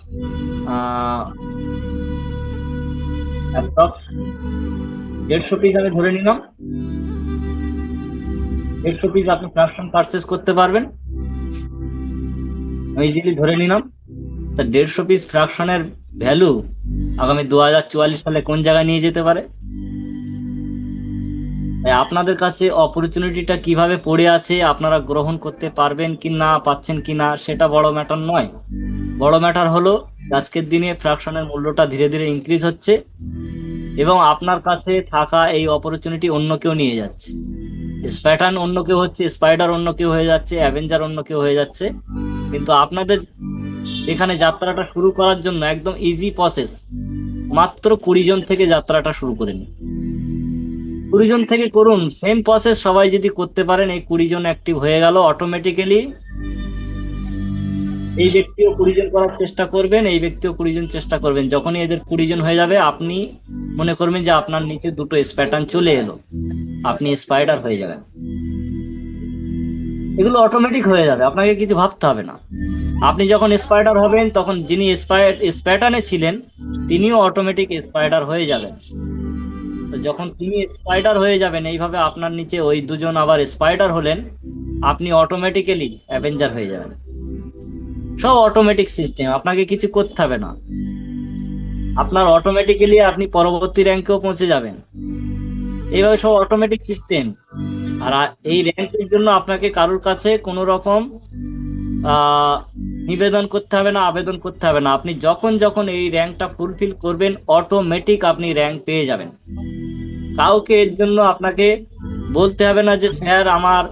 150 পিস, আমি ধরে নিলাম 150 পিস আপনি ফ্র্যাকশন পারচেস করতে পারবেন। আমি ইজিলি ধরে নিলাম। তা 150 পিস ফ্র্যাকশনের ভ্যালু আগামী 2044 সালে কোন জায়গায় নিয়ে যেতে পারে? তাই আপনাদের কাছে অপরচুনিটিটা কিভাবে পড়ে আছে, আপনারা গ্রহণ করতে পারবেন কি না, পাচ্ছেন কি না, সেটা বড় ম্যাটার নয়। বড় ম্যাটার হলো আজকের দিনে ফ্র্যাকশনের মূল্যটা ধীরে ধীরে ইনক্রিজ হচ্ছে এবং আপনার কাছে থাকা এই অপরচুনিটি অন্য কেউ নিয়ে যাচ্ছে। স্প্যাটার্ন অন্য কেউ হচ্ছে, স্পাইডার অন্য কেউ হয়ে যাচ্ছে, অ্যাভেঞ্জার অন্য কেউ হয়ে যাচ্ছে। কিন্তু আপনাদের এখানে যাত্রাটা শুরু করার জন্য একদম ইজি প্রসেস। মাত্র 20 জন থেকে যাত্রাটা শুরু করে নিন। 20 জন থেকে করুন, সেম প্রসেস সবাই যদি করতে পারেন, এই 20 জন অ্যাক্টিভ হয়ে গেল অটোমেটিক্যালি। এই ব্যক্তিও 20 জন করার চেষ্টা করবেন, এই ব্যক্তিও 20 জন চেষ্টা করবেন। যখনই এদের 20 জন হয়ে যাবে, আপনি মনে করবেন যে আপনার নিচে দুটো স্প্যাটার্ন চলে এলো, আপনি স্পাইডার হয়ে যাবেন। এগুলো অটোমেটিক হয়ে যাবে, আপনাকে কিছু ভাবতে হবে না। আপনি যখন স্পাইডার হবেন, তখন যিনি স্প্যাটার্নে ছিলেন তিনিও অটোমেটিক স্পাইডার হয়ে যাবেন। তো যখন তিনি স্পাইডার হয়ে যাবেন, এইভাবে আপনার নিচে ওই দুজন আবার স্পাইডার হলেন, আপনি অটোমেটিক্যালি অ্যাভেঞ্জার হয়ে যাবেন। সব অটোমেটিক সিস্টেম, আপনাকে কিছু করতে হবে না। আপনার অটোমেটিক্যালি আপনি পরবর্তী র্যাঙ্কেও পৌঁছে যাবেন। এইভাবে সব অটোমেটিক সিস্টেম। আর এই র্যাঙ্কের জন্য আপনাকে কারোর কাছে কোনো রকম নিবেদন করতে হবে না, আবেদন করতে হবে না। আপনি যখন যখন এই র্যাঙ্কটা ফুলফিল করবেন, অটোমেটিক আপনি র্যাঙ্ক পেয়ে যাবেন। কাউকে এর জন্য আপনাকে বলতে হবে না যে স্যার আমার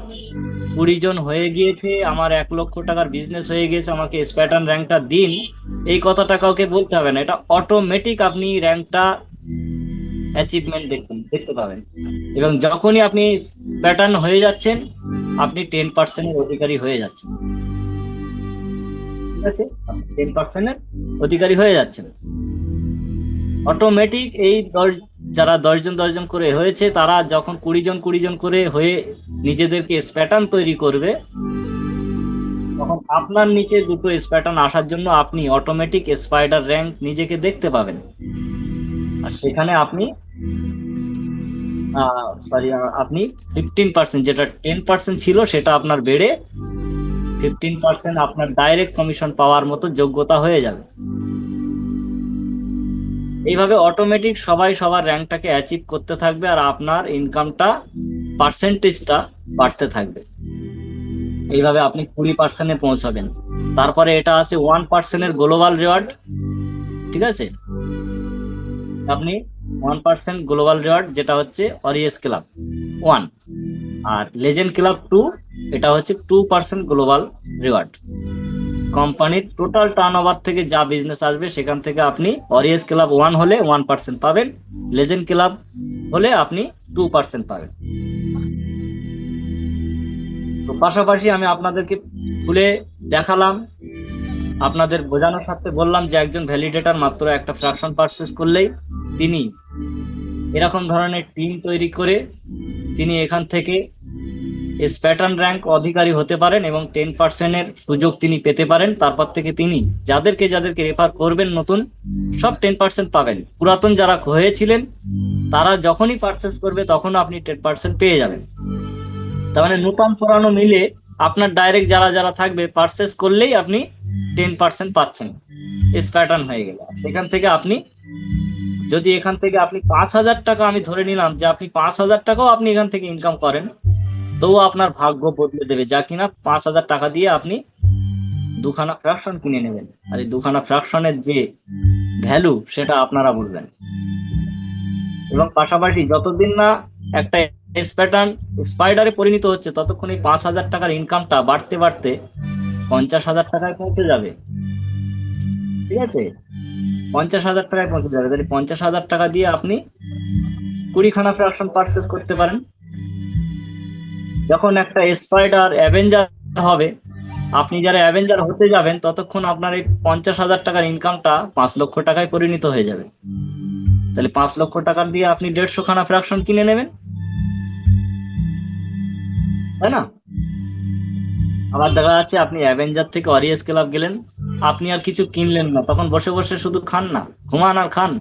20 জন হয়ে গিয়েছে, আমার 1 লক্ষ টাকার বিজনেস হয়ে গেছে, আমাকে স্প্যাটার্ন র্যাঙ্কটা দিন। এই কথাটা কাউকে বলতে হবে না, এটা অটোমেটিক আপনি র্যাঙ্কটা অ্যাচিভমেন্ট দেখতে পাবেন। এবং যখনই আপনি প্যাটার্ন হয়ে যাচ্ছেন, আপনি 10%-এর অধিকারী হয়ে যাচ্ছেন। ঠিক আছে, আপনি 10%-এর অধিকারী হয়ে যাচ্ছেন অটোমেটিক। এই যারা 10 জন করে হয়েছে, তারা যখন 20 জন করে হয়ে নিজেদেরকে স্প্যাটার্ন তৈরি করবে, তখন আপনার নিচে দুটো স্প্যাটার্ন আসার জন্য আপনি অটোমেটিক স্পাইডার র্যাঙ্ক নিজেকে দেখতে পাবেন। আর সেখানে আপনি আপনি 15%, যেটা 10% ছিল সেটা আপনার বেড়ে 15% আপনার ডাইরেক্ট কমিশন পাওয়ার মতো যোগ্যতা হয়ে যাবে। এইভাবে অটোমেটিক সবাই সবার র্যাঙ্কটাকে অ্যাচিভ করতে থাকবে আর আপনার ইনকামটা পার্সেন্টেজটা বাড়তে থাকবে। এইভাবে আপনি 20%-এ পৌঁছাবেন। তারপরে এটা আছে 1%-এর গ্লোবাল রিওয়ার্ড। ঠিক আছে, আপনি 1% গ্লোবাল রিওয়ার্ড, যেটা হচ্ছে অরিয়েস ক্লাব 1 আর লেজেন্ড ক্লাব 2, এটা হচ্ছে 2% গ্লোবাল রিওয়ার্ড। কোম্পানির টোটাল টার্নওভার থেকে যা বিজনেস আসবে, সেখান থেকে আপনি অরিয়েস ক্লাব 1 হলে 1% পাবেন, লেজেন্ড ক্লাব হলে আপনি 2% পাবেন। তো পাশাপাশি আমি আপনাদেরকে খুলে দেখালাম, আপনাদের বোঝানোর সাথে বললাম যে একজন ভ্যালিডেটর মাত্র একটা ফ্র্যাকশন পারচেস করলেই তিনি এরকম ধরনের টিম তৈরি করে তিনি এখান থেকে প্যাটার্ন র্যাঙ্ক অধিকারী হতে পারেন এবং 10%-এর সুযোগ তিনি পেতে পারেন। তারপর থেকে তিনি যাদেরকে রেফার করবেন নতুন, সব 10% পাবেন। পুরাতন যারা হয়েছিলেন তারা যখনই পারচেস করবে তখন আপনি 10% পেয়ে যাবেন। তার মানে নতুন পুরানো মিলে আপনার ডাইরেক্ট যারা যারা থাকবে, পারচেস করলেই আপনি 10% পাচ্ছেন, প্যাটার্ন হয়ে গেল। সেখান থেকে আপনি যদি এখান থেকে আপনি 5,000 টাকা, আমি ধরে নিলাম যে আপনি 5,000 টাকাও আপনি এখান থেকে ইনকাম করেন, তবু আপনার ভাগ্য বদলে দেবে। যা কিনা 5,000 টাকা দিয়ে আপনি দুখানা ফ্র্যাকশন কিনে নেবেন। আর এই দুখানা ফ্র্যাকশনের যে ভ্যালু, সেটা আপনারা বুঝবেন। এবং পাশাপাশি যতদিন না একটা স্পাইডারে পরিণত হচ্ছে ততক্ষণ এই 5,000 টাকার ইনকামটা বাড়তে বাড়তে 50,000 টাকায় পৌঁছে যাবে। ঠিক আছে, 50,000 টাকায় পৌঁছে যাবে। তাহলে 50,000 টাকা দিয়ে আপনি 20খানা ফ্র্যাকশন পারচেস করতে পারেন। যখন একটা স্পাইডার অ্যাভেঞ্জার হবে, আপনি যারা অ্যাভেঞ্জার হতে যাবেন ততক্ষণ আপনার এই 50,000 টাকার ইনকামটা 5 লক্ষ টাকায় পরিণত হয়ে যাবে। তাহলে 5 লক্ষ টাকা দিয়ে আপনি 150খানা ফ্র্যাকশন কিনে নেবেন, তাই না? আবার দেখা যাচ্ছে আপনি অ্যাভেঞ্জার থেকে অরিয়েস ক্লাব গেলেন, আপনি আর কিছু কিনলেন না, তখন বসে বসে শুধু খান না, ঘুমান আর খান।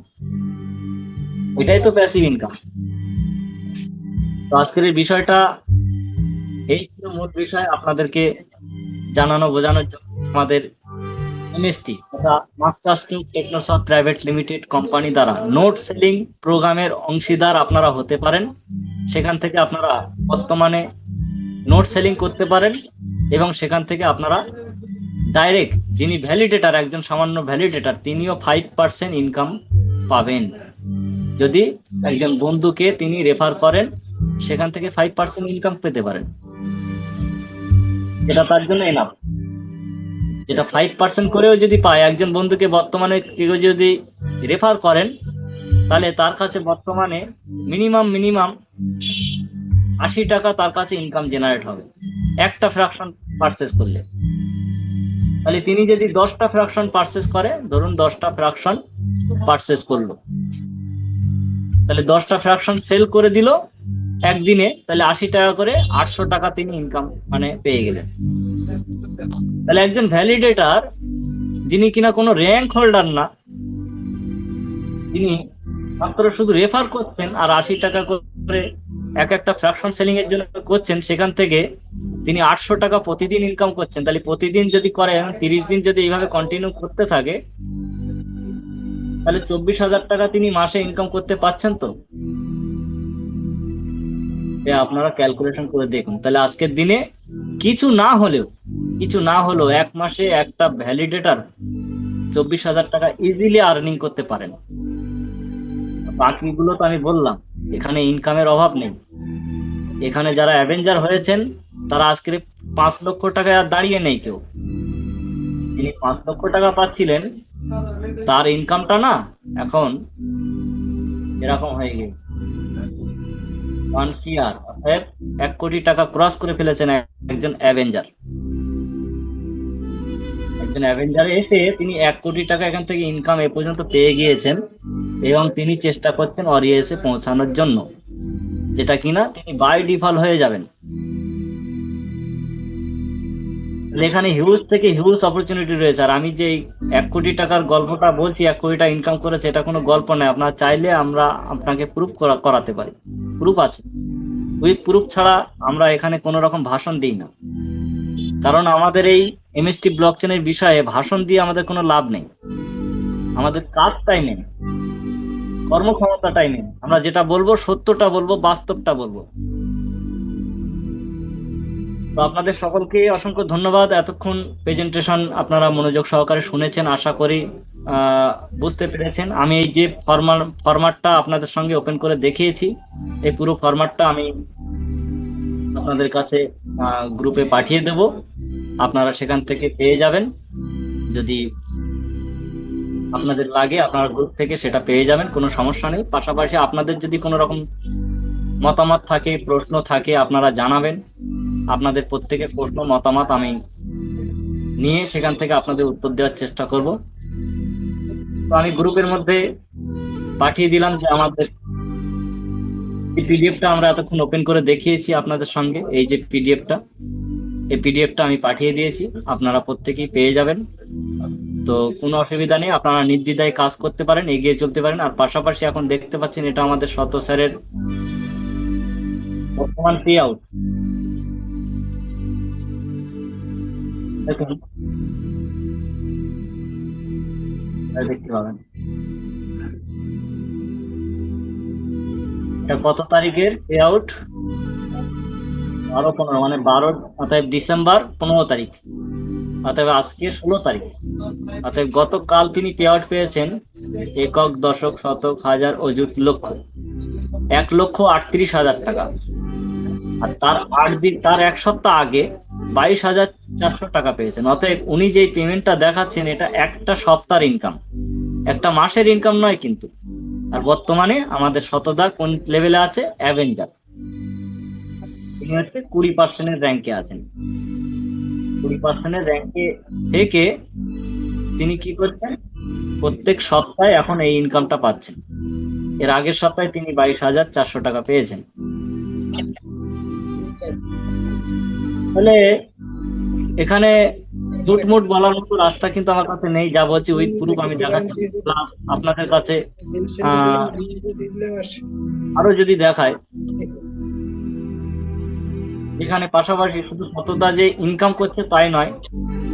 এটাই তো প্যাসিভ ইনকাম। তো আজকের এই বিষয়টা এই ছিল মূল বিষয়, আপনাদেরকে জানানো বোঝানোর জন্য। আমাদের এমএসটি তথা মাস্টারস্ট্রোক টেকনোসফট প্রাইভেট লিমিটেড কোম্পানি দ্বারা নোট সেলিং প্রোগ্রামের অংশীদার আপনারা হতে পারেন। সেখান থেকে আপনারা বর্তমানে নোট সেলিং করতে পারেন এবং সেখান থেকে আপনারা ডাইরেক্ট, যিনি ভ্যালিডেটার, একজন সামান্য ভ্যালিডেটার, তিনিও 5% ইনকাম পাবেন। যদি একজন বন্ধুকে তিনি রেফার করেন, সেখান থেকে 5% ইনকাম পেতে পারেন। এটা তার জন্য এনাফ। যেটা 5% করেও যদি পায়, একজন বন্ধুকে বর্তমানে কেউ যদি রেফার করেন, তাহলে তার কাছে বর্তমানে মিনিমাম 80 টাকা তার কাছে ইনকাম জেনারেট হবে একটা ফ্র্যাকশন পারচেস করলে। তাহলে তিনি যদি 10টা ফ্র্যাকশন পারচেস করে, ধরুন 10টা ফ্র্যাকশন পারচেস করলো, তাহলে 10টা ফ্র্যাকশন সেল করে দিল একদিনে, তাহলে 80 টাকা করে 800 টাকা তিনি ইনকাম পেয়ে গেলেন। তাহলে একজন ভ্যালিডেটার, যিনি কিনা কোনো র্যাঙ্ক হোল্ডার না, তিনি মাত্র শুধু রেফার করছেন আর 80 টাকা করে একটা ফ্র্যাকশন সেলিং এর জন্য করছেন, সেখান থেকে তিনি 800 টাকা প্রতিদিন ইনকাম করছেন। তাহলে প্রতিদিন যদি করে, 30 দিন যদি এইভাবে কন্টিনিউ করতে থাকে, তাহলে 24,000 টাকা তিনি মাসে ইনকাম করতে পারছেন। তো আপনারা ক্যালকুলেশন করে দেখুন। তাহলে আজকের দিনে কিছু না হলেও 1 মাসে একটা ভ্যালিডেটার 24,000 টাকা ইজিলি আর্নিং করতে পারেন। বাকিগুলো তো আমি বললাম, এখানে ইনকামের অভাব নেই। এখানে যারা অ্যাভেঞ্জার হয়েছেন তারা আজকের 5 লক্ষ টাকায় আর দাঁড়িয়ে নেই কেউ। তিনি 5 লক্ষ টাকা পাচ্ছিলেন, তার ইনকামটা না এখন এরকম হয়ে গেছে 1 CR, অর্থাৎ 1 কোটি টাকা ক্রস করে ফেলেছেন একজন অ্যাভেঞ্জার। একজন অ্যাভেঞ্জার এসে তিনি 1 কোটি টাকা এখান থেকে ইনকাম এ পর্যন্ত পেয়ে গিয়েছেন এবং তিনি চেষ্টা করছেন অরিয়েসে পৌঁছানোর জন্য, যেটা কিনা তিনি বাই ডিফল্ট হয়ে যাবেন। এখানে হিউজ থেকে হিউজ অপরচুনিটি রয়েছে। আর আমি যে 1 কোটি টাকার গল্পটা বলছি, 1 কোটি টাকা ইনকাম করেছে, এটা কোনো গল্প নয়। আপনারা চাইলে আমরা আপনাকে প্রুফ করাতে পারি, প্রুফ আছে। উইথ প্রুফ ছাড়া আমরা এখানে কোনো রকম ভাষণ দিই না, কারণ আমাদের এই এমএসটি ব্লকচেনের বিষয়ে ভাষণ দিয়ে আমাদের কোনো লাভ নেই। আমাদের কাজটাই নেই, কর্মক্ষমতাটাই নেই। আমরা যেটা বলবো সত্যটা বলবো, বাস্তবটা বলবো। তো আপনাদের সকলকে অসংখ্য ধন্যবাদ। এতক্ষণ প্রেজেন্টেশন আপনারা মনোযোগ সহকারে শুনেছেন, আশা করি বুঝতে পেরেছেন। আমি এই যে ফরম্যাটটা আপনাদের সঙ্গে ওপেন করে দেখিয়েছি, এই পুরো ফরম্যাটটা আমি আপনাদের কাছে গ্রুপে পাঠিয়ে দেব, আপনারা সেখান থেকে পেয়ে যাবেন। যদি আপনাদের লাগে আপনারা গ্রুপ থেকে সেটা পেয়ে যাবেন, কোনো সমস্যা নেই। পাশাপাশি আপনাদের যদি কোনো রকম মতামত থাকে, প্রশ্ন থাকে, আপনারা জানাবেন। আপনাদের প্রত্যেকের প্রশ্ন মতামত আমি নিয়ে সেখান থেকে আপনাদের উত্তর দেওয়ার চেষ্টা করব। তো আমি গ্রুপের মধ্যে পাঠিয়ে দিলাম যে আমাদের এই পিডিএফটা আমরা এতক্ষণ ওপেন করে দেখিয়েছি আপনাদের সঙ্গে। এই যে এই পিডিএফটা আমি পাঠিয়ে দিয়েছি, আপনারা প্রত্যেকেই পেয়ে যাবেন। তো কোনো অসুবিধা নেই, আপনারা নির্দ্বিধায় কাজ করতে পারেন, এগিয়ে চলতে পারেন। আর পাশাপাশি এখন দেখতে পাচ্ছেন এটা আমাদের শত স্যারের বর্তমান পে আউট। দেখুন, দেখতে পাবেন এটা কত তারিখের পে আউট, 12/15 12, অতএব ডিসেম্বর 15 তারিখ, অতএব আজকে 16 তারিখ। অতএব গতকাল তিনি পে আউট পেয়েছেন একক, দশক, শতক, হাজার, অযুত, লক্ষ, 1,38,000 টাকা। আর তার 1 সপ্তাহ আগে 22,400 টাকা পেয়েছেন। অতএব উনি যে পেমেন্টটা দেখাচ্ছেন এটা একটা সপ্তাহের ইনকাম, একটা মাসের ইনকাম নয় কিন্তু। আর বর্তমানে আমাদের শতদা কোন লেভেলে আছে? অ্যাভেঞ্জার। তিনি হচ্ছে 20% র্যাঙ্কে আছেন। 20% র্যাঙ্কে থেকে তিনি কি করছেন? প্রত্যেক সপ্তাহে এখন এই ইনকামটা পাচ্ছেন। এর আগের সপ্তাহে তিনি 22,400 টাকা পেয়েছেন। তাহলে এখানে ঝুটমুট বলার মতো রাস্তা কিন্তু আমার কাছে নেই। যা বলছি উইথ প্রুফ আমি দেখাচ্ছি, প্লাস আপনাদের কাছে আরো যদি দেখায়, এখানে পাশাপাশি শুধু শতদা যে ইনকাম করছে তাই নয়,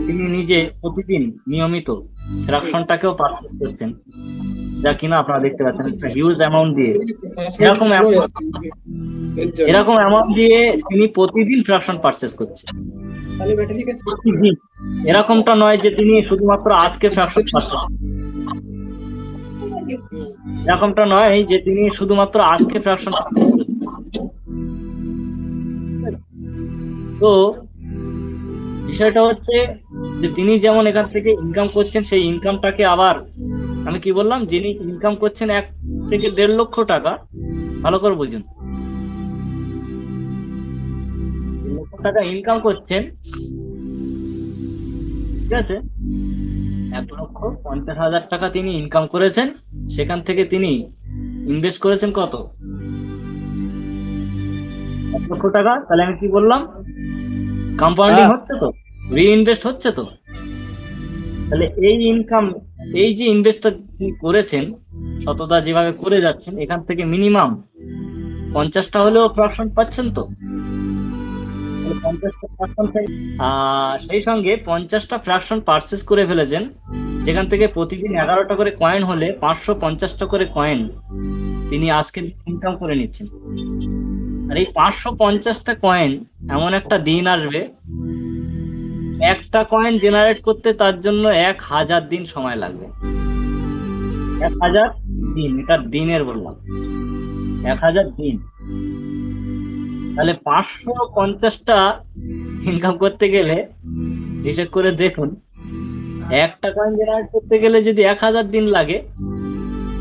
তিনি নিজে প্রতিদিন নিয়মিত ফ্র্যাকশনটাকেও পারচেজ করছেন, যা কিনা আপনারা দেখতে পাচ্ছেন একটা হিউজ অ্যামাউন্ট দিয়ে। এরকম অ্যামাউন্ট দিয়ে তিনি প্রতিদিন ফ্র্যাকশন পারচেজ করছেন। প্রতিদিন। এরকমটা নয় যে তিনি শুধুমাত্র আজকে ফ্র্যাকশন পারচেজ, এরকমটা নয় যে তিনি শুধুমাত্র আজকে ফ্র্যাকশন। তো বিষয়টা হচ্ছে যে তিনি যেমন এখান থেকে ইনকাম করছেন, সেই ইনকামটাকে আবার আমি কি বললাম, যিনি ইনকাম করছেন 1 থেকে 1.5 লক্ষ টাকা, ভালো করে বুঝুন, 1 লক্ষ টাকা ইনকাম করছেন, ঠিক আছে, 1,50,000 টাকা তিনি ইনকাম করেছেন। সেখান থেকে তিনি ইনভেস্ট করেছেন কত? 1 লক্ষ টাকা। তাহলে আমি কি বললাম? কম্পাউন্ডিং হচ্ছে তো, রিইনভেস্ট হচ্ছে তো। তাহলে এই ইনকাম, এই যে ইনভেস্টটা তিনি করেছেন, শতদা যেভাবে করে যাচ্ছেন, এখান থেকে মিনিমাম 50টা হলেও ফ্র্যাকশন পাচ্ছেন তো। 50টা ফ্র্যাকশন, সেই সঙ্গে 50টা ফ্র্যাকশন পারচেস করে ফেলেছেন, যেখান থেকে প্রতিদিন 11টা করে কয়েন হলে 550টা করে কয়েন তিনি আজকে ইনকাম করে নিচ্ছেন। আর এই 550টা কয়েন, এমন একটা দিন আসবে, একটা কয়েন জেনারেট করতে তার জন্য 1000 দিন সময় লাগবে। 1000 দিন, এটা দিনের বললাম, 1000 দিন। তাহলে 550টা ইনকাম করতে গেলে হিসেব করে দেখুন, একটা কয়েন জেনারেট করতে গেলে যদি 1000 দিন লাগে,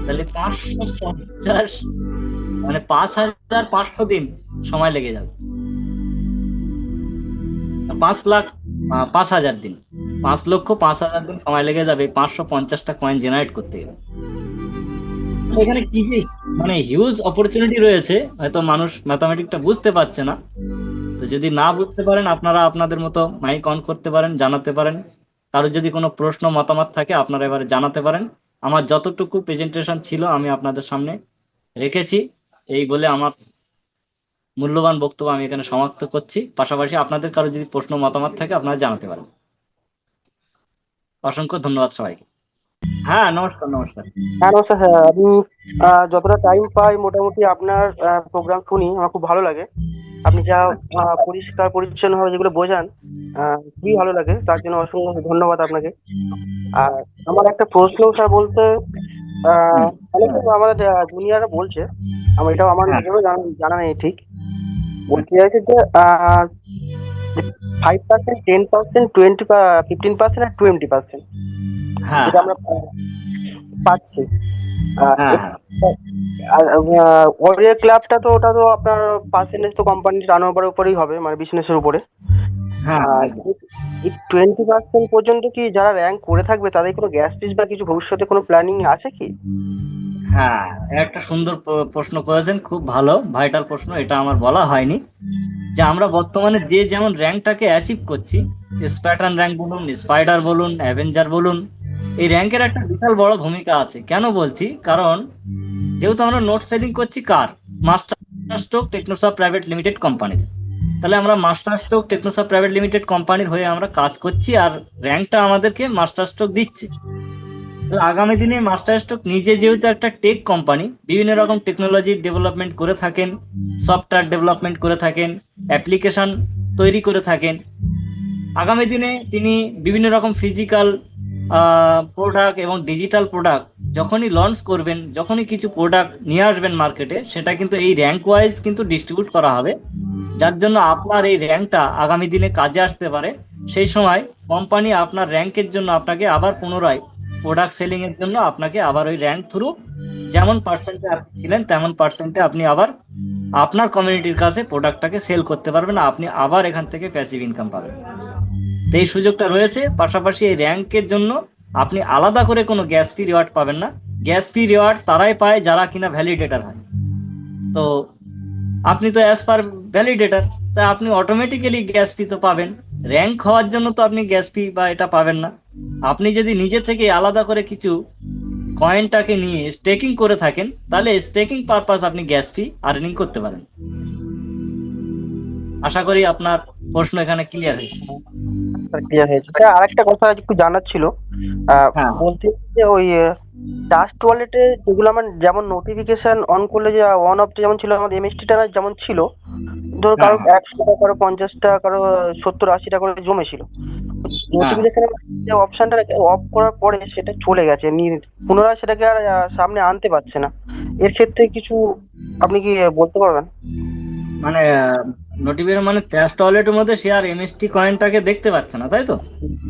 তাহলে 550 মানে 5500 দিন সময় লেগে যাবে। 5,05,000 দিন, 5,05,000 দিন সময় লেগে যাবে 550টা কয়েন জেনারেট করতে গেলে। এখানে কি যে মানে হিউজ অপরচুনিটি রয়েছে, হয়তো মানুষ ম্যাথমেটিকটা বুঝতে পারছে না। তো যদি না বুঝতে পারেন, আপনারা আপনাদের মতো মাইক অন করতে পারেন, জানাতে পারেন। কারো যদি কোনো প্রশ্ন মতামত থাকে আপনারা এবারে জানাতে পারেন। আমার যতটুকু প্রেজেন্টেশন ছিল আমি আপনাদের সামনে রেখেছি। এই বলে আমার মূল্যবান বক্তব্য আমি এখানে সমাপ্ত করছি। পাশাপাশি আপনাদের কারো যদি প্রশ্ন মতামত থাকে আপনারা জানাতে পারেন। অসংখ্য ধন্যবাদ সবাইকে। হ্যাঁ, নমস্কার। হ্যাঁ নমস্কার স্যার। আমি যতটা টাইম পাই মোটামুটি আপনার প্রোগ্রাম শুনি, আমার খুব ভালো লাগে। আপনি যা পরিষ্কার পরিচ্ছন্নভাবে যেগুলো বোঝান খুবই ভালো লাগে, তার জন্য অসংখ্য ধন্যবাদ আপনাকে। আর আমার একটা প্রশ্ন স্যার বলতে, অনেক আমাদের জুনিয়ররা বলছে, এটাও আমার নিজেরও জানা নেই ঠিক, বলতে চাইছে যে 5%, 10%, 15% আর 20% যেটা আমরা পাচ্ছি। ওয়ারিয়র ক্লাবটা তো ওটা তো আপনার পার্সেন্টেজ তো কোম্পানির টার্নওভারের উপরেই হবে, মানে বিজনেসের উপরে। এই 20% পর্যন্ত কি যারা র্যাঙ্ক করে থাকবে তাদের কোনো গ্যাস ফিস বা কিছু ভবিষ্যতে কোনো প্ল্যানিং আছে কি? হ্যাঁ, একটা সুন্দর প্রশ্ন করেছেন, খুব ভালো ভাইটাল প্রশ্ন। এটা আমার বলা হয়নি যে আমরা বর্তমানে যে যেমন র্যাঙ্কটাকে অ্যাচিভ করছি, স্প্যাটার্ন র্যাঙ্ক বলুন, স্পাইডার বলুন, অ্যাভেঞ্জার বলুন, এই র্যাঙ্কের একটা বিশাল বড় ভূমিকা আছে। কেন বলছি? কারণ যেহেতু আমরা নোট সেলিং করছি কার? Master stroke Technosoft private limited কোম্পানিতে। তাহলে আমরা master stroke Technosoft private limited কোম্পানির হয়ে আমরা কাজ করছি, আর র্যাঙ্কটা আমাদেরকে মাস্টার স্ট্রোক দিচ্ছে। আগামী দিনে মাস্টার স্ট্রোক নিজে যেহেতু একটা টেক কোম্পানি, বিভিন্ন রকম টেকনোলজি ডেভেলপমেন্ট করে থাকেন, সফটওয়্যার ডেভেলপমেন্ট করে থাকেন, অ্যাপ্লিকেশন তৈরি করে থাকেন। আগামী দিনে তিনি বিভিন্ন রকম ফিজিক্যাল প্রোডাক্ট এবং ডিজিটাল প্রোডাক্ট যখনই লঞ্চ করবেন, যখনই কিছু প্রোডাক্ট নিয়ে আসবেন মার্কেটে, সেটা কিন্তু এই র্যাঙ্ক ওয়াইজ কিন্তু ডিস্ট্রিবিউট করা হবে, যার জন্য আপনার এই র্যাঙ্কটা আগামী দিনে কাজে আসতে পারে। সেই সময় কোম্পানি আপনার র্যাঙ্কের জন্য আপনাকে আবার পুনরায় প্রোডাক্ট সেলিং এর জন্য আপনাকে আবার ওই র্যাঙ্ক থ্রু যেমন পার্সেন্টে আপনি ছিলেন তেমন পার্সেন্টে আপনি আবার আপনার কমিউনিটির কাছে প্রোডাক্টটাকে সেল করতে পারবেন, আপনি আবার এখান থেকে প্যাসিভ ইনকাম পাবেন। তো এই সুযোগটা রয়েছে। পাশাপাশি এই র্যাঙ্কের জন্য আপনি আলাদা করে কোনো গ্যাস ফি রিওয়ার্ড পাবেন না। গ্যাস ফি রিওয়ার্ড তারাই পায় যারা কিনা ভ্যালিডেটর হয়। তো আপনি তো অ্যাজ পার ভ্যালিডেটর, তাই আপনি অটোমেটিক্যালি গ্যাস ফি তো পাবেন। র্যাঙ্ক হওয়ার জন্য তো আপনি গ্যাস ফি বা এটা পাবেন না। আপনি যদি নিজে থেকে আলাদা করে কিছু কয়েনটাকে নিয়ে স্টেকিং করে থাকেন, তাহলে স্টেকিং পারপাস আপনি গ্যাস ফি আর্নিং করতে পারেন। আশা করি আপনার প্রশ্ন এখানে ক্লিয়ার হয়েছে। ক্লিয়ার হয়েছে। আরেকটা কথা একটু জানার ছিল। হ্যাঁ বলতে যে ওই ডাস্ট ওয়ালেটে যেগুলো আমার যেমন নোটিফিকেশন অন করলে যে অন অফ যেমন ছিল, আমাদের এমএসটি টা যেমন ছিল, ধরো হ্যাঁ কারো হ্যাঁ 100 টাকা, কারো 50 টাকা, কারো 70-80 টাকা করে জমেছিল। হ্যাঁ নোটিফিকেশনের যে অপশনটা অফ করার পরে সেটা চলে গেছে, এমনি পুনরায় সেটাকে আর সামনে আনতে পারছে না। এর ক্ষেত্রে কিছু আপনি কি বলতে পারবেন? মানে নোটিফিকেশন মানে ট্রাস্ট ওয়ালেটের মধ্যে সে আর এমএসটি কয়েনটাকে দেখতে পাচ্ছে না, তাই তো?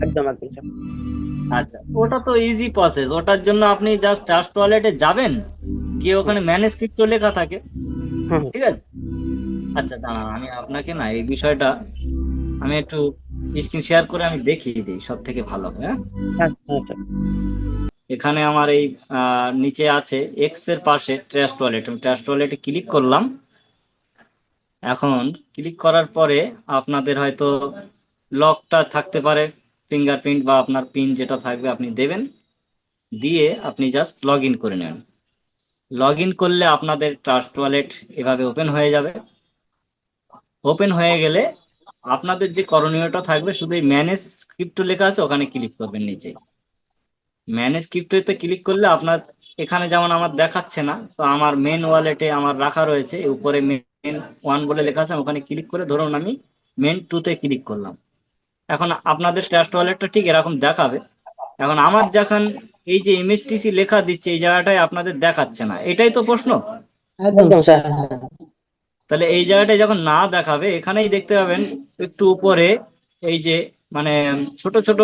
একদম একদম স্যার। আচ্ছা, ওটা তো ইজি প্রসেস। ওটার জন্য আপনি জাস্ট ট্রাস্ট ওয়ালেটে যাবেন, গিয়ে ওখানে ম্যানেজ ক্রিপ্টো লেখা থাকে, হুম, ঠিক আছে? আচ্ছা দাঁড়ান, আমি আপনাকে না এই বিষয়টা আমি একটু স্ক্রিন শেয়ার করে আমি দেখিয়ে দিই, সব থেকে ভালো হবে। হ্যাঁ, হ্যাঁ হ্যাঁ স্যার। এখানে আমার এই নিচে আছে এক্স এর পাশে ট্রাস্ট ওয়ালেট, আমি ট্রাস্ট ওয়ালেটে ক্লিক করলাম। এখন ক্লিক করার পরে আপনাদের হয়তো লকটা থাকতে পারে, ফিঙ্গারপ্রিন্ট বা আপনার পিন যেটা থাকবে আপনি দেবেন, দিয়ে আপনি জাস্ট লগ ইন করে নেন। লগ ইন করলে আপনাদের ট্রাস্ট ওয়ালেট এভাবে ওপেন হয়ে যাবে। ওপেন হয়ে গেলে আপনাদের যে করণীয়টা থাকবে, শুধু এই ম্যানেজ ক্রিপ্টো লেখা আছে ওখানে ক্লিক করবেন নিচে। ম্যানেজ ক্রিপ্টোতে ক্লিক করলে আপনার এখানে যেমন আমার দেখাচ্ছে না, তো আমার মেন ওয়ালেটে আমার রাখা রয়েছে উপরে মেন ওয়ান বলে লেখা আছে, আমি ওখানে ক্লিক করে ধরুন আমি মেন টুতে ক্লিক করলাম। এখন আপনাদের ট্রাস্ট ওয়ালেটটা ঠিক এরকম দেখাবে। এখন আমার যখন এই যে এমএসটিসি লেখা দিচ্ছে এই জায়গাটায় আপনাদের দেখাচ্ছে না, এটাই তো প্রশ্ন। একদম স্যার। হ্যাঁ তাহলে এই জায়গাটায় যখন না দেখাবে, এখানেই দেখতে পাবেন একটু উপরে এই যে মানে ছোট ছোট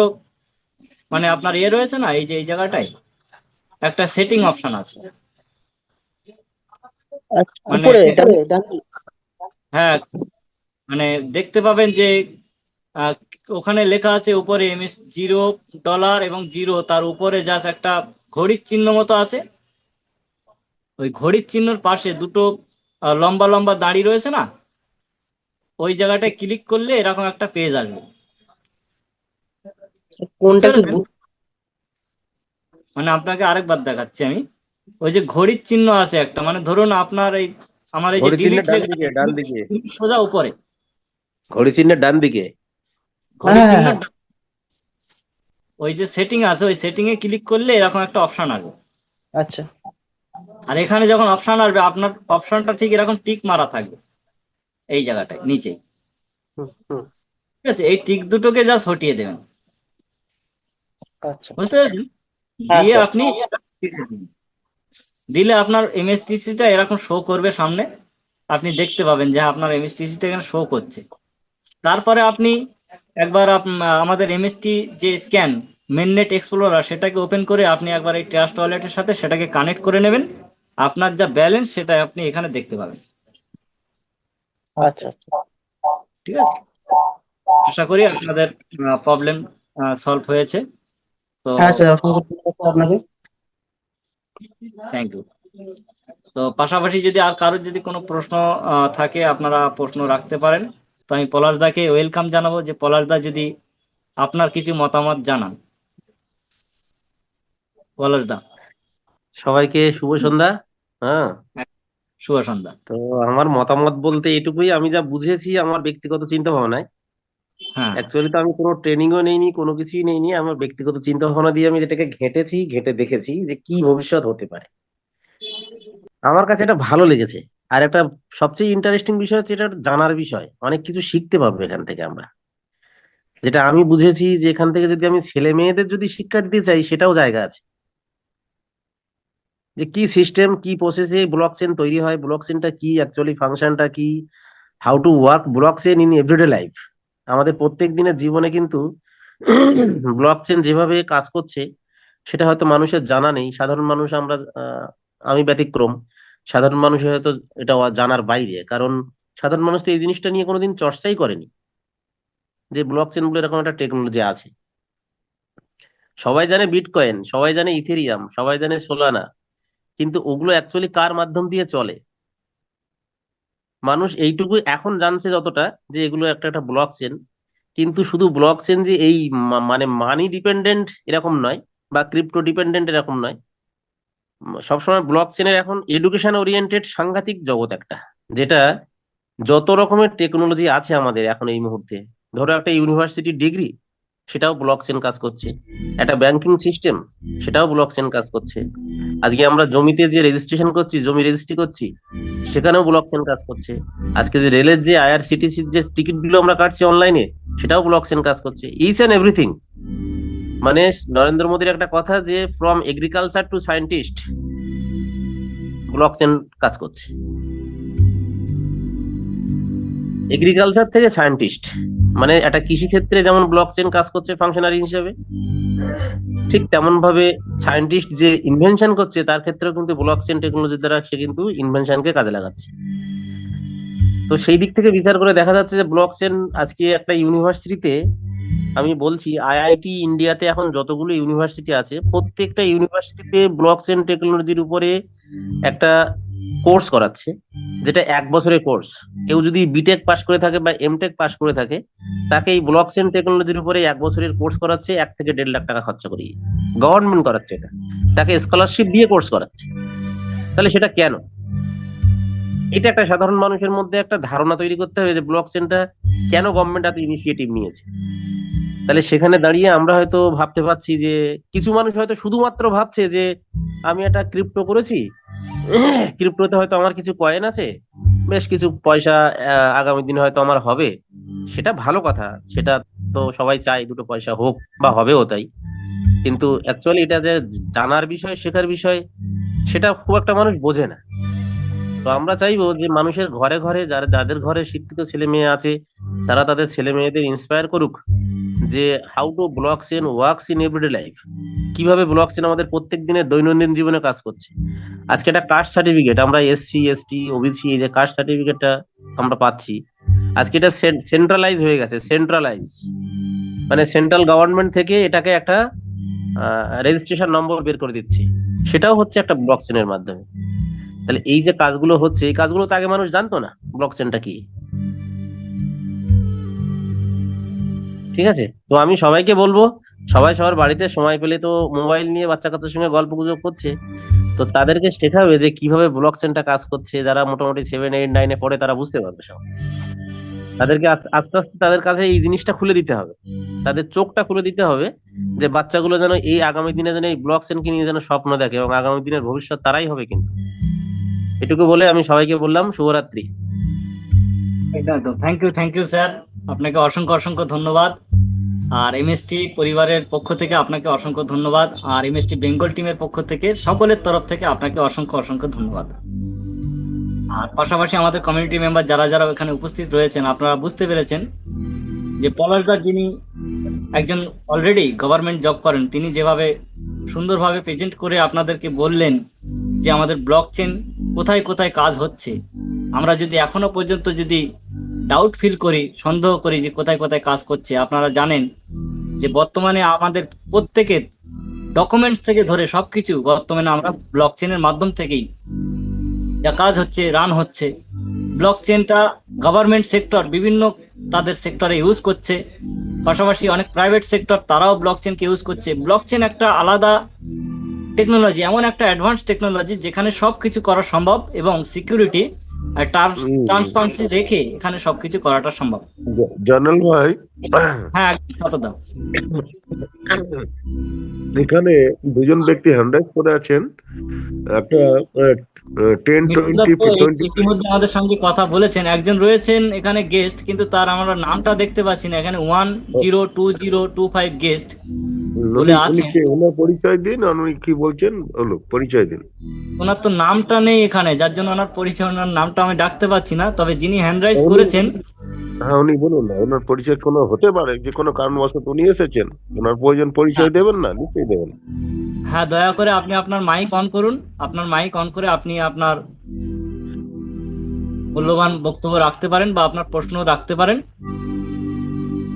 মানে আপনার ইয়ে রয়েছে না, এই যে এই জায়গাটায় একটা সেটিং অপশন আছে। আচ্ছা, মানে উপরে ডান দিকে? হ্যাঁ, মানে দেখতে পাবেন যে আহ, ওখানে লেখা আছে উপরে এমএস $0 এবং জিরো, তার উপরে জাস্ট একটা ঘড়ির চিহ্ন মতো আছে। ওই ঘড়ির চিহ্নর পাশে দুটো লম্বা লম্বা দাড়ি রয়েছে না, ওই জায়গাটায় ক্লিক করলে এরকম একটা পেজ আসবে। বুঝতে কোনটা কি পেরেছেন? মানে আপনাকে আরেকবার দেখাচ্ছি আমি। ওই যে ঘড়ির চিহ্ন আছে একটা, মানে ধরুন আপনার এই আমার এই যে ঘড়ি ডিলিট চিহ্নের ডান লেখা দিকে, ডান দিকে, সোজা উপরে ঘড়ি চিহ্নের ডান দিকে। ঘড়ি চিহ্ন, ওই যে সেটিং আছে ওই সেটিং এ ক্লিক করলে এরকম একটা অপশন আসবে। আচ্ছা। আর এখানে যখন অপশন আসবে আপনার অপশনটা ঠিক এরকম টিক মারা থাকবে এই জায়গাটায় নিচেই, হুম হুম। ঠিক আছে? এই টিক দুটোকে জাস্ট হটিয়ে দেবেন। আচ্ছা। বুঝতে পেরেছেন? হ্যাঁ দিয়ে স্যার। আপনি দিলে আপনার এমএসটিসিটা এরকম শো করবে সামনে। আপনি দেখতে পাবেন যে আপনার এমএসটিসিটা এখানে শো করছে। তারপরে আপনি একবার আমাদের এমএসটি যে স্ক্যান মেননেট এক্সপ্লোরার সেটাকে ওপেন করে আপনি একবার এই ট্রাস্ট ওয়ালেটের সাথে সেটাকে কানেক্ট করে নেবেন। আপনার যা ব্যালেন্স সেটা আপনি এখানে দেখতে পাবেন। আচ্ছা আচ্ছা। ঠিক আছে, আশা করি আপনাদের প্রবলেম সলভ হয়েছে। তো হ্যাঁ স্যার, অসংখ্য ধন্যবাদ আপনাকে। Thank you. তো পাশাপাশি যদি আর কারোর যদি কোনো প্রশ্ন থাকে আপনারা প্রশ্ন রাখতে পারেন। তো আমি পলাশদাকে ওয়েলকাম জানাবো, যে পলাশদা যদি আপনার কিছু মতামত জানান। পলাশদা, সবাইকে শুভ সন্ধ্যা। হ্যাঁ, হ্যাঁ, শুভ সন্ধ্যা। তো আমার মতামত বলতে এটুকুই, আমি যা বুঝেছি আমার ব্যক্তিগত চিন্তা ভাবনায়। হ্যাঁ অ্যাকচুয়ালি তো আমি কোনো ট্রেনিংও নেইনি, কোনো কিছুই নেইনি, আমার ব্যক্তিগত চিন্তা ভাবনা দিয়ে আমি যেটাকে ঘেঁটেছি, ঘেঁটে দেখেছি যে কি ভবিষ্যৎ হতে পারে। আমার কাছে এটা ভালো লেগেছে। আর একটা সবচেয়ে ইন্টারেস্টিং বিষয় হচ্ছে, এটা একটা জানার বিষয়, অনেক কিছু শিখতে পারবো এখান থেকে আমরা। যেটা আমি বুঝেছি যে এখান থেকে যদি আমি ছেলে মেয়েদের যদি শিক্ষা দিতে চাই, সেটাও জায়গা আছে। যে কি সিস্টেম, কি প্রসেসে ব্লক চেইন তৈরি হয়, ব্লক চেইনটা কি, অ্যাকচুয়ালি ফাংশনটা কি, how to work blockchain in everyday life. আমাদের প্রত্যেক দিনের জীবনে কিন্তু ব্লক চেন যেভাবে কাজ করছে সেটা হয়তো মানুষের জানা নেই। সাধারণ মানুষ আমরা, আমি ব্যতিক্রম, সাধারণ মানুষের হয়তো এটা জানার বাইরে, কারণ সাধারণ মানুষ তো এই জিনিসটা নিয়ে কোনোদিন চর্চাই করেনি যে ব্লক চেন বলে এরকম একটা টেকনোলজি আছে। সবাই জানে বিটকয়েন, সবাই জানে ইথেরিয়াম, সবাই জানে সোলানা, কিন্তু ওগুলো অ্যাকচুয়ালি কার মাধ্যম দিয়ে চলে মানুষ এইটুকু এখন জানছে যতটা, যে এগুলো একটা একটা ব্লক চেন। কিন্তু শুধু ব্লক চেন যে এই মানে মানি ডিপেন্ডেন্ট এরকম নয়, বা ক্রিপ্টো ডিপেন্ডেন্ট এরকম নয়। সবসময় ব্লক চেনের এখন এডুকেশন ওরিয়েন্টেড সাংঘাতিক জগৎ একটা, যেটা যত রকমের টেকনোলজি আছে আমাদের এখন এই মুহূর্তে, ধরো একটা ইউনিভার্সিটি ডিগ্রি, সেটাও ব্লক চেন কাজ করছে। একটা ব্যাংকিং সিস্টেম, সেটাও ব্লক চেন কাজ করছে। আজকে আমরা জমিতে যে রেজিস্ট্রেশন করছি, জমি রেজিস্ট্রি করছি, সেখানেও ব্লক চেন কাজ করছে। আজকে যে রেলের যে আইআরসিটিসির যে টিকিট গুলো আমরা কাটছি অনলাইনে, সেটাও ব্লক চেন কাজ করছে। Each and everything. মানে নরেন্দ্র মোদীর একটা কথা যে from agriculture to scientist blockchain কাজ করছে। এগ্রিকালচার থেকে সায়েন্টিস্ট, মানে একটা কৃষি ক্ষেত্রে যেমন ব্লক চেন কাজ করছে ফাংশনারি হিসেবে, ঠিক তেমন ভাবে সায়েন্টিস্ট যে ইনভেনশন করছে তার ক্ষেত্রেও কিন্তু ব্লক চেন টেকনোলজির দ্বারা সে কিন্তু ইনভেনশনকে কাজে লাগাচ্ছে। তো সেই দিক থেকে বিচার করে দেখা যাচ্ছে যে ব্লক চেন আজকে একটা ইউনিভার্সিটিতে, আমি বলছি আইআইটি ইন্ডিয়াতে এখন যতগুলো ইউনিভার্সিটি আছে, প্রত্যেকটা ইউনিভার্সিটিতে ব্লক চেন টেকনোলজির উপরে একটা কোর্স করাচ্ছে, যেটা 1 বছরের কোর্স। কেউ যদি বিটেক পাস করে থাকে বা এমটেক পাস করে থাকে, তাকে এই ব্লক চেন টেকনোলজির উপরে 1 বছরের কোর্স করাচ্ছে 1 থেকে 1.5 লাখ টাকা খরচা করিয়ে। গভর্নমেন্ট করাচ্ছে এটা, তাকে স্কলারশিপ দিয়ে কোর্স করাচ্ছে। তাহলে সেটা কেন? এটা একটা সাধারণ মানুষের মধ্যে একটা ধারণা তৈরি করতে হবে যে ব্লক চেনটা কেন গভর্নমেন্ট এত ইনিশিয়েটিভ নিয়েছে। তাহলে সেখানে দাঁড়িয়ে আমরা হয়তো ভাবতে পারছি যে কিছু মানুষ হয়তো শুধুমাত্র ভাবছে যে আমি একটা ক্রিপ্টো করেছি, ক্রিপ্টোতে হয়তো আমার কিছু কয়েন আছে, বেশ কিছু পয়সা আগামী দিনে হয়তো আমার হবে। সেটা ভালো কথা, সেটা তো সবাই চায় দুটো পয়সা হোক বা হবেও তাই। কিন্তু অ্যাকচুয়ালি এটা যে জানার বিষয়, শেখার বিষয়, সেটা খুব একটা মানুষ বোঝে না। তো আমরা চাইবো যে মানুষের ঘরে ঘরে, যাদের ঘরে শিক্ষিত ছেলে মেয়ে আছে, তারা তাদের ছেলে মেয়েদের ইন্সপায়ার করুক যে how to blockchain works in everyday life. কিভাবে ব্লক চেন আমাদের প্রত্যেক দিনের দৈনন্দিন জীবনে কাজ করছে। আজকে একটা কাস্ট সার্টিফিকেট, আমরা এসসি এসটি ওবিসি, এই যে কাস্ট সার্টিফিকেটটা আমরা পাচ্ছি, আজকে এটা সেন্ট্রালাইজ হয়ে গেছে। সেন্ট্রালাইজ মানে সেন্ট্রাল গভর্নমেন্ট থেকে এটাকে একটা রেজিস্ট্রেশন নম্বর বের করে দিচ্ছে, সেটাও হচ্ছে একটা ব্লক চেনের মাধ্যমে। তাহলে এই যে কাজগুলো হচ্ছে, এই কাজগুলো তো আগে মানুষ জানতো না ব্লক চেনটা কি। ঠিক আছে, তো আমি সবাইকে বলবো, সবাই সবার বাড়িতে সময় পেলে তো মোবাইল নিয়ে বাচ্চা কাচ্চার সঙ্গে গল্প গুজব করছে, তো তাদেরকে শেখাবে যে কিভাবে ব্লক চেনটা কাজ করছে। যারা মোটামুটি 7, 8, 9-এ পড়ে তারা বুঝতে পারবে সব। তাদেরকে আস্তে আস্তে তাদের কাছে এই জিনিসটা খুলে দিতে হবে, তাদের চোখটা খুলে দিতে হবে, যে বাচ্চাগুলো যেন এই আগামী দিনে যেন এই ব্লক চেনকে নিয়ে যেন স্বপ্ন দেখে, এবং আগামী দিনের ভবিষ্যৎ তারাই হবে কিন্তু। এটুকু বলে আমি সবাইকে বললাম শুভরাত্রি। একদম একদম, থ্যাংক ইউ স্যার, আপনাকে অসংখ্য অসংখ্য ধন্যবাদ। আর এমএসটি পরিবারের পক্ষ থেকে আপনাকে অসংখ্য ধন্যবাদ, আর এমএসটি বেঙ্গল টিমের পক্ষ থেকে সকলের তরফ থেকে আপনাকে অসংখ্য অসংখ্য ধন্যবাদ। আর পাশাপাশি আমাদের কমিউনিটি মেম্বার যারা যারা এখানে উপস্থিত রয়েছেন, আপনারা বুঝতে পেরেছেন যে পলাশদা যিনি একজন অলরেডি গভর্নমেন্ট জব করেন, তিনি যেভাবে সুন্দরভাবে প্রেজেন্ট করে আপনাদেরকে বললেন যে আমাদের ব্লক চেন কোথায় কোথায় কাজ হচ্ছে। আমরা যদি এখনো পর্যন্ত যদি ডাউট ফিল করি, সন্দেহ করি যে কোথায় কোথায় কাজ করছে, আপনারা জানেন যে বর্তমানে আমাদের প্রত্যেকের ডকুমেন্টস থেকে ধরে সবকিছু বর্তমানে আমরা ব্লক চেনের মাধ্যম থেকেই যা কাজ হচ্ছে, রান হচ্ছে। ব্লক চেনটা গভর্নমেন্ট সেক্টর বিভিন্ন তাদের সেক্টরে ইউজ করছে, পাশাপাশি অনেক প্রাইভেট সেক্টর তারাও ব্লক চেনকে ইউজ করছে। ব্লক চেন একটা আলাদা টেকনোলজি, এমন একটা অ্যাডভান্স টেকনোলজি যেখানে সবকিছু করা সম্ভব, এবং সিকিউরিটি আর ট্রান্সপারেন্সি রেখে এখানে সবকিছু করাটা সম্ভব। জানাল ভাই, হ্যাঁ একদম সততা। এখানে দুজন ব্যক্তি হ্যান্ড রাইজ করে আছেন, একটা 10-20 ইতিমধ্যে আমাদের সঙ্গে কথা বলেছেন, একজন রয়েছেন এখানে গেস্ট, কিন্তু তার আমরা নামটা দেখতে পাচ্ছি না। এখানে 102025 গেস্ট, বলে উনি আছেন। কে? ওনার পরিচয় দিন, আর উনি কি বলছেন হলো পরিচয় দিন। ওনার তো নামটা নেই এখানে, যার জন্য ওনার পরিচয়, ওনার নামটা আমি ডাকতে পারছি না, তবে যিনি হ্যান্ড রাইজ উনি, করেছেন। হ্যাঁ উনি বলুন না, ওনার পরিচয় কোনো হতে পারে, যে কোনো কারণবশত উনি এসেছেন, ওনার প্রয়োজন হ্যাঁ, পরিচয় দেবেন না? নিশ্চয়ই দেবেন। হ্যাঁ, দয়া করে আপনি আপনার মাইক অন করুন। আপনার মাইক অন করে আপনি আপনার মূল্যবান বক্তব্য রাখতে পারেন বা আপনার প্রশ্ন রাখতে পারেন।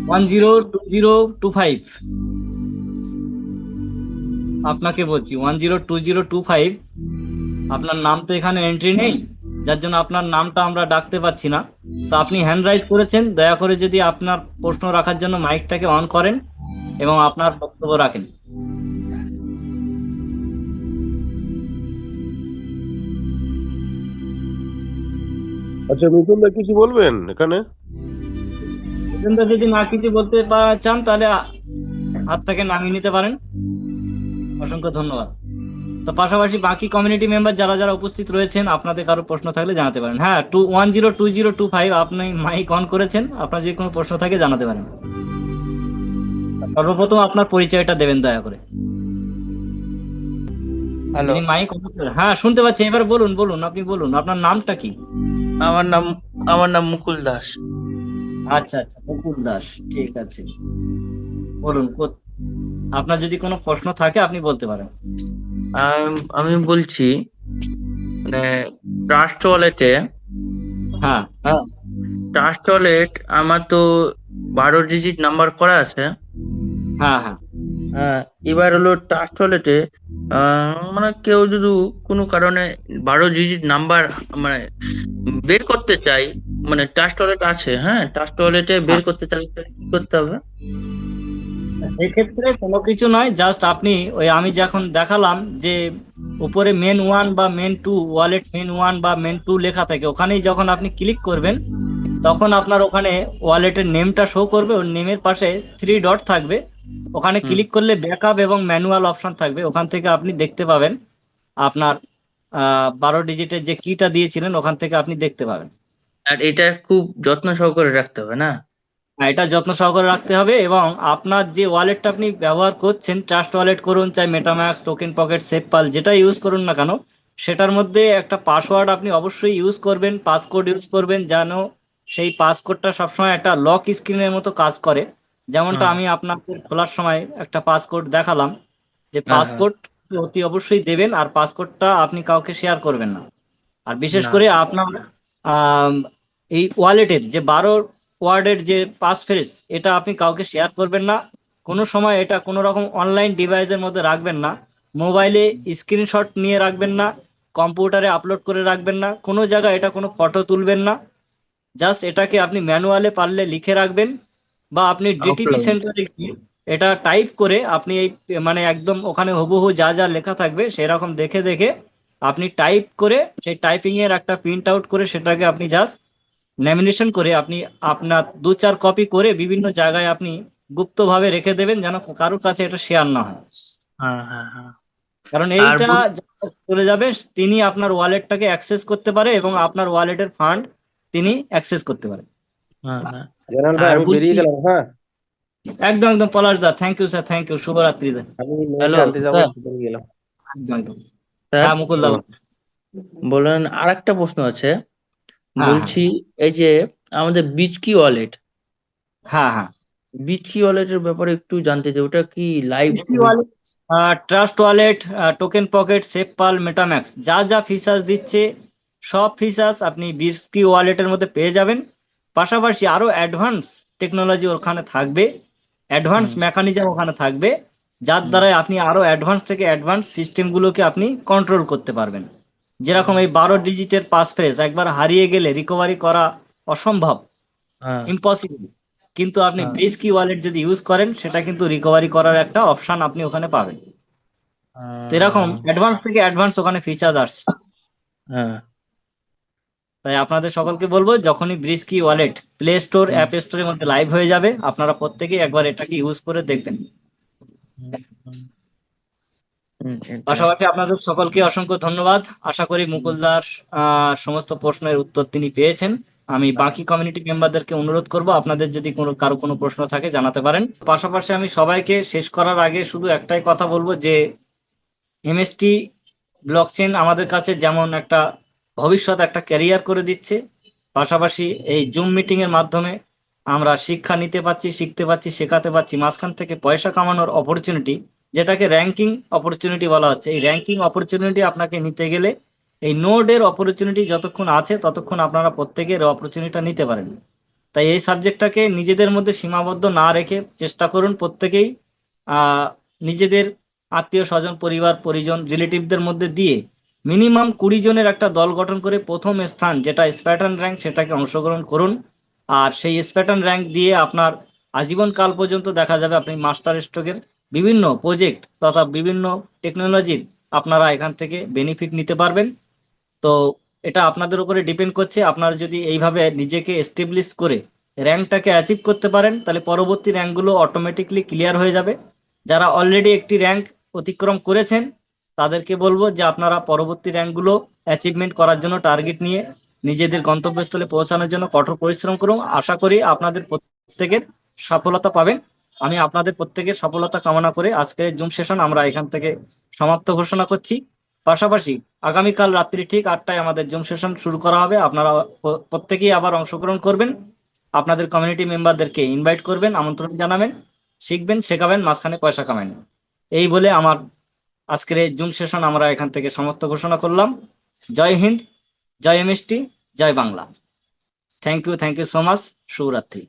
102025, আপনাকে বলছি 102025। আপনার নাম তো এখানে এন্ট্রি নেই, যার জন্য আপনার নামটা আমরা ডাকতে পাচ্ছি না। তো আপনি হ্যান্ড রাইজ করেছেন, দয়া করে যদি আপনার প্রশ্ন রাখার জন্য মাইকটাকে অন করেন এবং আপনার বক্তব্য রাখেন। আচ্ছা, মিথুন দা কিছু বলবেন এখানে? এজন্য যদি না কিছু বলতে চান, তাহলে হাতটাকে নামিয়ে নিতে পারেন। অসংখ্য ধন্যবাদ। তো পাশাপাশি বাকি কমিউনিটি মেম্বার যারা যারা উপস্থিত রয়েছেন, আপনাদের কারো প্রশ্ন থাকলে জানাতে পারেন। হ্যাঁ, 102025, আপনি মাইক অন করেছেন, আপনার যে কোনো প্রশ্ন থাকে জানাতে পারেন। সর্বপ্রথম আপনার পরিচয়টা দেবেন দয়া করে। হ্যালো, যিনি মাইক অন করেন, হ্যাঁ শুনতে পাচ্ছি, এবার বলুন বলুন, আপনি বলুন আপনার নামটা কি। আমার নাম আমার নাম মুকুল দাস। আচ্ছা আচ্ছা, মুকুল দাস, ঠিক আছে। বলুন, আপনার যদি কোনো প্রশ্ন থাকে আপনি বলতে পারেন। আমি বলছি, মানে ট্রাস্ট ওয়ালেটে, হ্যাঁ, হ্যাঁ, ট্রাস্ট ওয়ালেট আমার তো 12 ডিজিট নাম্বার করা আছে। হ্যাঁ, হ্যাঁ, হ্যাঁ, এবার হলো ট্রাস্ট ওয়ালেটে মানে কেউ যদি কোনো কারণে 12 ডিজিট নাম্বার মানে বের করতে চাই, মানে ট্রাস্ট ওয়ালেট আছে, হ্যাঁ, ট্রাস্ট ওয়ালেটে বের হ্যাঁ। করতে চাই, তাহলে কি করতে হবে? সেক্ষেত্রে কোনো কিছু নয়, জাস্ট আপনি ওই আমি যখন দেখালাম যে উপরে মেন ওয়ান বা main two, wallet main one বা মেন টু লেখা থাকে, ওখানেই যখন আপনি ক্লিক করবেন, তখন আপনার ওখানে ওয়ালেটের নেমটা শো করবে। ওর নেমের পাশে 3 ডট থাকবে, ওখানে হুম। ক্লিক করলে ব্যাকআপ এবং ম্যানুয়াল অপশন থাকবে, ওখান থেকে আপনি দেখতে পাবেন আপনার 12 ডিজিটের যে কিটা দিয়েছিলেন, ওখান থেকে আপনি দেখতে পাবেন। আর এটা খুব যত্ন সহকারে রাখতে হবে, না? হ্যাঁ, এটা যত্ন সহকারে রাখতে হবে, এবং আপনার যে ওয়ালেটটা আপনি ব্যবহার করছেন, ট্রাস্ট ওয়ালেট করুন চাই মেটাম্যাক্স, টোকেন পকেট, সেফপাল, যেটা ইউজ করুন না কেন, সেটার মধ্যে একটা পাসওয়ার্ড আপনি অবশ্যই ইউজ করবেন, পাসকোড ইউজ করবেন, যেন সেই পাসকোডটা সবসময় একটা লক স্ক্রিনের মতো কাজ করে। যেমনটা হ্যাঁ, আমি আপনাকে খোলার সময় একটা পাসকোড দেখালাম, যে হ্যাঁ, হ্যাঁ। পাসকোড অতি অবশ্যই দেবেন, আর পাসকোডটা আপনি কাউকে শেয়ার করবেন না। আর বিশেষ না। করে আপনার আম, এই ওয়ালেটের যে 12 ওয়ার্ডের যে পাস ফ্রেজ, এটা আপনি কাউকে শেয়ার করবেন না। কোনো সময় এটা কোনো রকম অনলাইন ডিভাইসের মধ্যে রাখবেন না, মোবাইলে স্ক্রিনশট নিয়ে রাখবেন না, কম্পিউটারে আপলোড করে রাখবেন না, কোনো জায়গায় এটা কোনো ফটো তুলবেন না। জাস্ট এটাকে আপনি ম্যানুয়ালে পারলে লিখে রাখবেন, বা আপনি ডিটিপি অফলাইন। সেন্টারে গিয়ে এটা টাইপ করে আপনি এই মানে একদম ওখানে হুবহু যা যা লেখা থাকবে সেরকম দেখে দেখে আপনি টাইপ করে, সেই টাইপিং এর একটা প্রিন্ট আউট করে সেটাকে আপনি জাস্ট ল্যামিনেশন করে আপনি আপনার 2-4 কপি করে বিভিন্ন জায়গায় আপনি গুপ্তভাবে রেখে দেবেন, যেন কারোর কাছে এটা শেয়ার না হয়। হ্যাঁ, হ্যাঁ, হ্যাঁ। কারণ আর এইটা যার চলে যাবে, তিনি আপনার ওয়ালেটটাকে অ্যাক্সেস করতে পারে এবং আপনার ওয়ালেটের ফান্ড তিনি অ্যাক্সেস করতে পারে। হ্যাঁ, হ্যাঁ। জেনারেল ভাই, আর আমি বলছি, বেরিয়ে গেলাম, হ্যাঁ। একদম একদম Palash da, thank you sir, thank you, শুভরাত্রি স্যার। আমি মেয়েকে হ্যালো আনতে যাবো, স্যার, বেরিয়ে গেলাম। একদম একদম। স্যার হ্যাঁ মুকুল দা, বলেন, আর একটা প্রশ্ন আছে। হ্যাঁ হ্যাঁ, বলছি, এই যে আমাদের বিচকি ওয়ালেট, হ্যাঁ হ্যাঁ, বিচকি ওয়ালেটের ব্যাপারে একটু জানতে চাই, ওটা কি live? SP wallet, trust wallet, token pocket, SafePal, MetaMask, যা যা ফিচার্স দিচ্ছে সব ফিচার্স আপনি বিস্কি ওয়ালেটের মধ্যে পেয়ে যাবেন। পাশাপাশি আরো অ্যাডভান্স টেকনোলজি ওখানে থাকবে, অ্যাডভান্স হুম, মেকানিজম ওখানে থাকবে, যার হুম, দ্বারা আপনি আরো অ্যাডভান্স থেকে অ্যাডভান্স সিস্টেমগুলোকে আপনি কন্ট্রোল করতে পারবেন। যেরকম এই 12 ডিজিটের পাস ফ্রেজ একবার হারিয়ে গেলে রিকভারি করা অসম্ভব, হ্যাঁ, ইম্পসিবল, কিন্তু আপনি হ্যাঁ, বেস কি ওয়ালেট যদি ইউজ করেন, সেটা কিন্তু রিকভারি করার একটা অপশন আপনি ওখানে পাবেন। তো এরকম হ্যাঁ, অ্যাডভান্স থেকে অ্যাডভান্স ওখানে ফিচার্স আসছে। হ্যাঁ, তাই আপনাদের সকলকে বলবো, যখনই ব্রিজ কি ওয়ালেট প্লে স্টোর, হুম, অ্যাপ স্টোরের মধ্যে লাইভ হয়ে যাবে, আপনারা প্রত্যেকেই একবার এটাকে ইউজ করে দেখবেন। হুম, হুম, এটাই। পাশাপাশি আপনাদের সকলকে অসংখ্য ধন্যবাদ। আশা করি মুকুলদার সমস্ত প্রশ্নের উত্তর তিনি পেয়েছেন। আমি বাকি কমিউনিটি মেম্বারদেরকে অনুরোধ করব আপনাদের যদি কারো কোনো প্রশ্ন থাকে জানাতে পারেন। পাশাপাশি আমি সবাইকে শেষ করার আগে শুধু একটাই কথা বলবো যে এমএসটি ব্লকচেন আমাদের কাছে যেমন একটা ভবিষ্যৎ, একটা ক্যারিয়ার করে দিচ্ছে, পাশাপাশি এই জুম মিটিং এর মাধ্যমে আমরা শিক্ষা নিতে পারছি, শিখতে পারছি, শেখাতে পারছি, মাঝখান থেকে পয়সা কামানোর অপরচুনিটি, যেটাকে র্যাঙ্কিং অপরচুনিটি বলা হচ্ছে, এই র্যাঙ্কিং অপরচুনিটি আপনাকে নিতে গেলে এই নোডের অপরচুনিটি যতক্ষণ আছে ততক্ষণ আপনারা প্রত্যেকের অপরচুনিটিটা নিতে পারেন। তাই এই সাবজেক্টটাকে নিজেদের মধ্যে সীমাবদ্ধ না রেখে চেষ্টা করুন প্রত্যেকেই নিজেদের আত্মীয় স্বজন, পরিবার পরিজন, রিলেটিভদের মধ্যে দিয়ে মিনিমাম 20 জনের একটা দল গঠন করে প্রথম স্থান যেটা স্প্যাটার্ন র্যাঙ্ক সেটাকে অংশগ্রহণ করুন। আর সেই স্প্যাটার্ন র্যাঙ্ক দিয়ে আপনার আজীবন কাল পর্যন্ত দেখা যাবে আপনি মাস্টার স্ট্রোকের বিভিন্ন প্রজেক্ট তথা বিভিন্ন টেকনোলজির আপনারা এখান থেকে বেনিফিট নিতে পারবেন। তো এটা আপনাদের উপরে ডিপেন্ড করছে। আপনারা যদি এইভাবে নিজেকে এস্টাবলিশ করে র্যাঙ্কটাকে অ্যাচিভ করতে পারেন তাহলে পরবর্তী র্যাঙ্কগুলো অটোমেটিকলি ক্লিয়ার হয়ে যাবে। যারা অলরেডি একটি র্যাঙ্ক অতিক্রম করেছেন তাদেরকে বলবো যে আপনারা পরবর্তী র্যাঙ্কগুলো অ্যাচিভমেন্ট করার জন্য টার্গেট নিয়ে নিজেদের গন্তব্যস্থলে পৌঁছানোর জন্য কঠোর পরিশ্রম করুন। আশা করি আপনাদের প্রত্যেকের সফলতা পাবেন। আমি আপনাদের প্রত্যেকের সফলতা কামনা করে আজকের জুম সেশন আমরা এখান থেকে সমাপ্ত ঘোষণা করছি। পাশাপাশি আগামীকাল রাত্রি ঠিক 8টায় আমাদের জুম সেশন শুরু করা হবে। আপনারা প্রত্যেকেই আবার অংশগ্রহণ করবেন, আপনাদের কমিউনিটি মেম্বারদেরকে ইনভাইট করবেন, আমন্ত্রণ জানাবেন, শিখবেন, শেখাবেন, মাঝখানে পয়সা কামাবেন। এই বলে আমার আজকের এই জুম সেশন আমরা এখান থেকে সমাপ্ত ঘোষণা করলাম। জয় হিন্দ, জয় এমএসটি, জয় Bangla. Thank you so much. শুভরাত্রি।